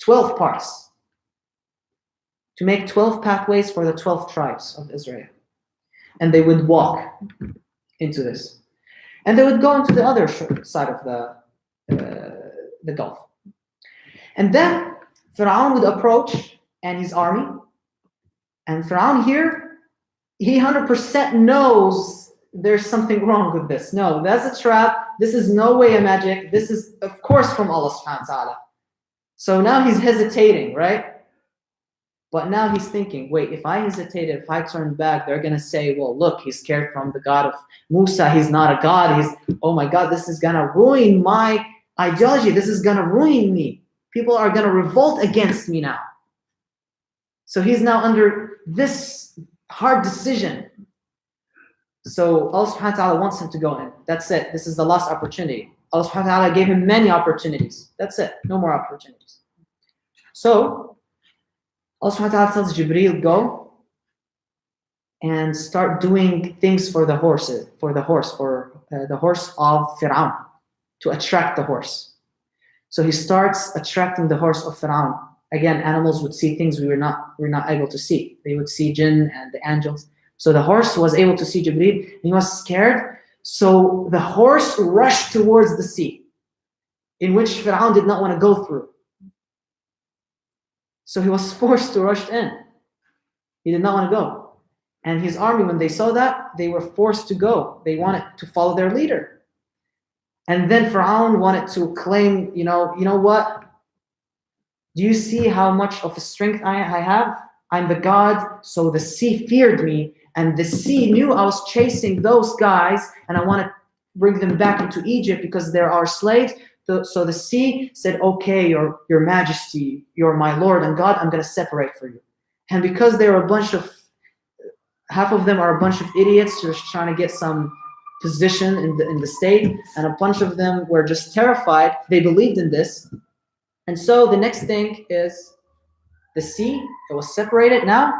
12 parts. To make 12 pathways for the 12 tribes of Israel. And they would walk into this. And they would go into the other side of the Gulf. And then Pharaoh would approach and his army. And Pharaoh here, he 100% knows there's something wrong with this. No, that's a trap. This is no way a magic. This is, of course, from Allah subhanahu wa ta'ala. So now he's hesitating, right? But now he's thinking, wait, if I hesitated, if I turn back, they're going to say, well, look, he's scared from the God of Musa. He's not a God. Oh my God, this is going to ruin my ideology. This is going to ruin me. People are going to revolt against me now. So he's now under this hard decision. So Allah subhanahu wa ta'ala wants him to go in. That's it. This is the last opportunity. Allah subhanahu wa ta'ala gave him many opportunities. That's it. No more opportunities. So Allah subhanahu wa ta'ala tells Jibreel, go and start doing things for the horse of Fir'aun, to attract the horse. So he starts attracting the horse of Fir'aun. Again, animals would see things we were not able to see. They would see jinn and the angels. So the horse was able to see Jibreel, and he was scared. So the horse rushed towards the sea, in which Fir'aun did not want to go through. So he was forced to rush in. He did not want to go. And his army, when they saw that, they were forced to go. They wanted to follow their leader. And then Fir'aun wanted to claim, you know what? Do you see how much of a strength I have? I'm the God, so the sea feared me, and the sea knew I was chasing those guys, and I want to bring them back into Egypt because they're our slaves. So the sea said, okay, your majesty, you're my Lord and God, I'm going to separate for you. And because they're half of them are a bunch of idiots just trying to get some position in the state, and a bunch of them were just terrified. They believed in this. And so the next thing is the sea, it was separated now.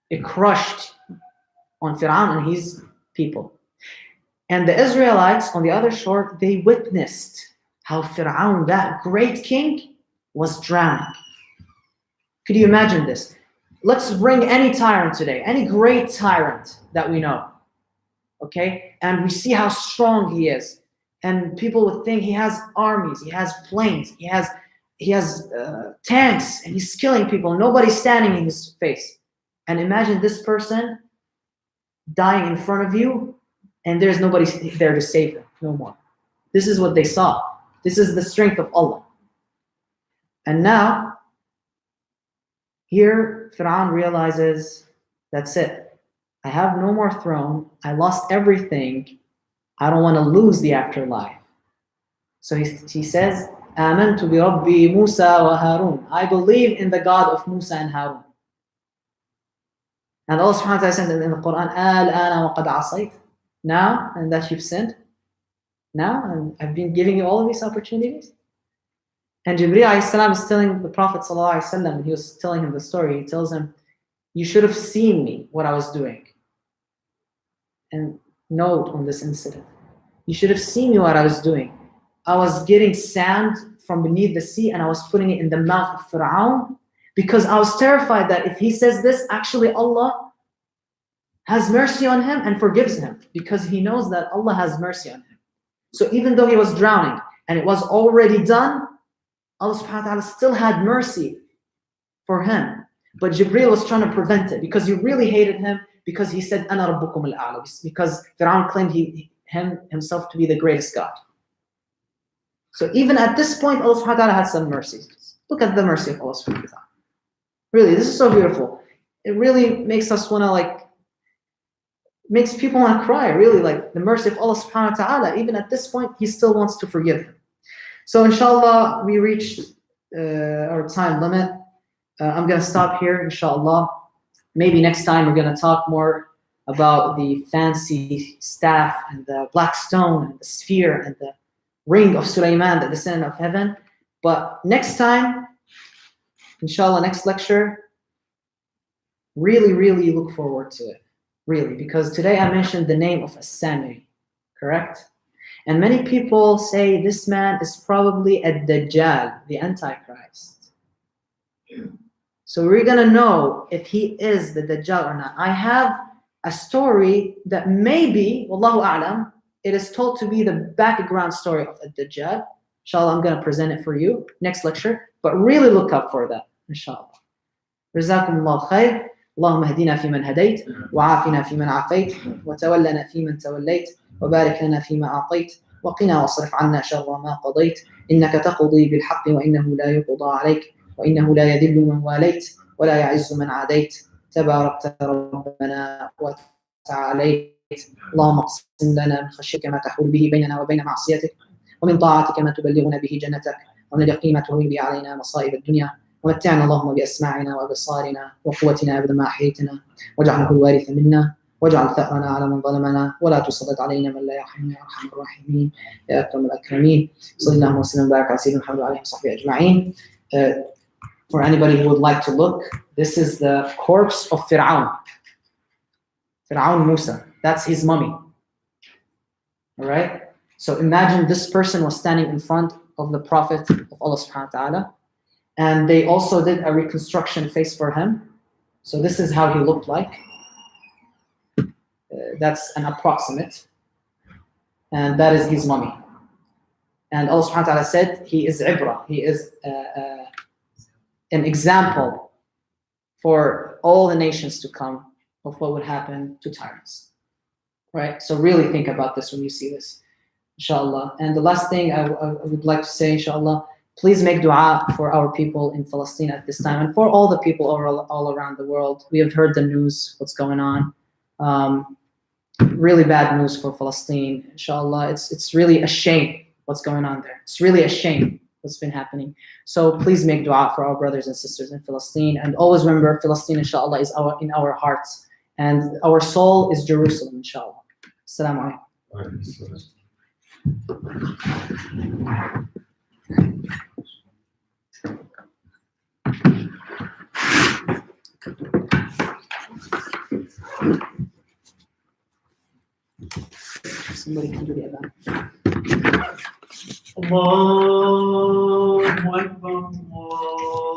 It crushed on Fir'aun and his people. And the Israelites on the other shore, they witnessed how Fir'aun, that great king, was drowning. Could you imagine this? Let's bring any tyrant today, any great tyrant that we know, okay? And we see how strong he is. And people would think he has armies, he has planes, he has tanks, and he's killing people. Nobody's standing in his face. And imagine this person dying in front of you, and there's nobody there to save him, no more. This is what they saw. This is the strength of Allah. And now, here, Fir'aun realizes, that's it. I have no more throne. I lost everything. I don't want to lose the afterlife. So he says, آمنت بربي موسى وهارون. I believe in the God of Musa and Harun. And Allah subhanahu wa ta'ala said in the Quran, الآن وقد عصيت. Now, and that you've sinned. Now, and I've been giving you all of these opportunities. And Jibreel alayhi salam is telling the Prophet sallallahu alayhi wasallam, he was telling him the story. He tells him, you should have seen me, what I was doing. And note on this incident. You should have seen me what I was doing. I was getting sand from beneath the sea and I was putting it in the mouth of Fir'aun because I was terrified that if he says this, actually Allah has mercy on him and forgives him, because he knows that Allah has mercy on him. So even though he was drowning and it was already done, Allah subhanahu wa ta'ala still had mercy for him. But Jibreel was trying to prevent it because he really hated him, because he said, Ana rabbukum al-a'la, because Fir'aun claimed himself to be the greatest God. So even at this point, Allah subhanahu wa ta'ala had some mercy. Look at the mercy of Allah subhanahu wa ta'ala. Really, this is so beautiful. It really makes us want to makes people want to cry, really, the mercy of Allah subhanahu wa ta'ala. Even at this point, he still wants to forgive him. So inshallah, we reached our time limit. I'm going to stop here, inshallah. Maybe next time we're going to talk more about the fancy staff and the black stone and the sphere and the ring of Sulaiman that descended of heaven. But next time, inshallah, next lecture, really, really look forward to it. Really, because today I mentioned the name of As-Samiri. correct? And many people say this man is probably a Dajjal, the Antichrist. So we're going to know if he is the Dajjal or not. I have a story that maybe, Wallahu A'lam, it is told to be the background story of a Dajjal. Inshallah, I'm going to present it for you next lecture. But really look up for that, inshallah. جزاكم الله خير. اللهم اهدنا فيمن هديت وعافنا فيمن عافيت وتولنا فيمن توليت وبارك لنا فيما أعطيت وقنا واصرف عنا شر ما قضيت إنك تقضي بالحق وإنه لا يقضى عليك وإنه لا يذل من واليت ولا يعز من عاديت تباركت ربنا وتعاليت اللهم اقسم لنا من خشيتك ما تحول به بيننا وبين معصيتك ومن طاعتك ما تبلغنا به جنتك ومن اليقين ما تهون به علينا مصائب الدنيا ومتعنا اللهم بأسماعنا وأبصارنا وقوتنا أبدا ما أحييتنا واجعله الوارث منا واجعل ثأرنا على من ظلمنا ولا تسلط علينا من لا يرحمنا يا أرحم الراحمين يا أكرم الأكرمين صلى الله وسلم وبارك على سيدنا محمد وعلى آله وصحبه أجمعين. For anybody who would like to look, this is the corpse of Fir'aun. Fir'aun Musa. That's his mummy. All right? So imagine this person was standing in front of the Prophet of Allah subhanahu wa ta'ala. And they also did a reconstruction face for him. So this is how he looked like. That's an approximate. And that is his mummy. And Allah subhanahu wa ta'ala said, he is ibra. He is an example for all the nations to come of what would happen to tyrants. Right? So really think about this when you see this, inshallah. And the last thing I would like to say, inshallah, please make dua for our people in Palestine at this time and for all the people all around the world. We have heard the news, what's going on. Really bad news for Palestine, inshallah. It's really a shame what's going on there. It's really a shame what's been happening. So please make dua for our brothers and sisters in Palestine. And always remember, Palestine, inshallah, is in our hearts. And our soul is Jerusalem, inshallah. Assalamu alaikum. Somebody can do the adhan. Allahu Akbar.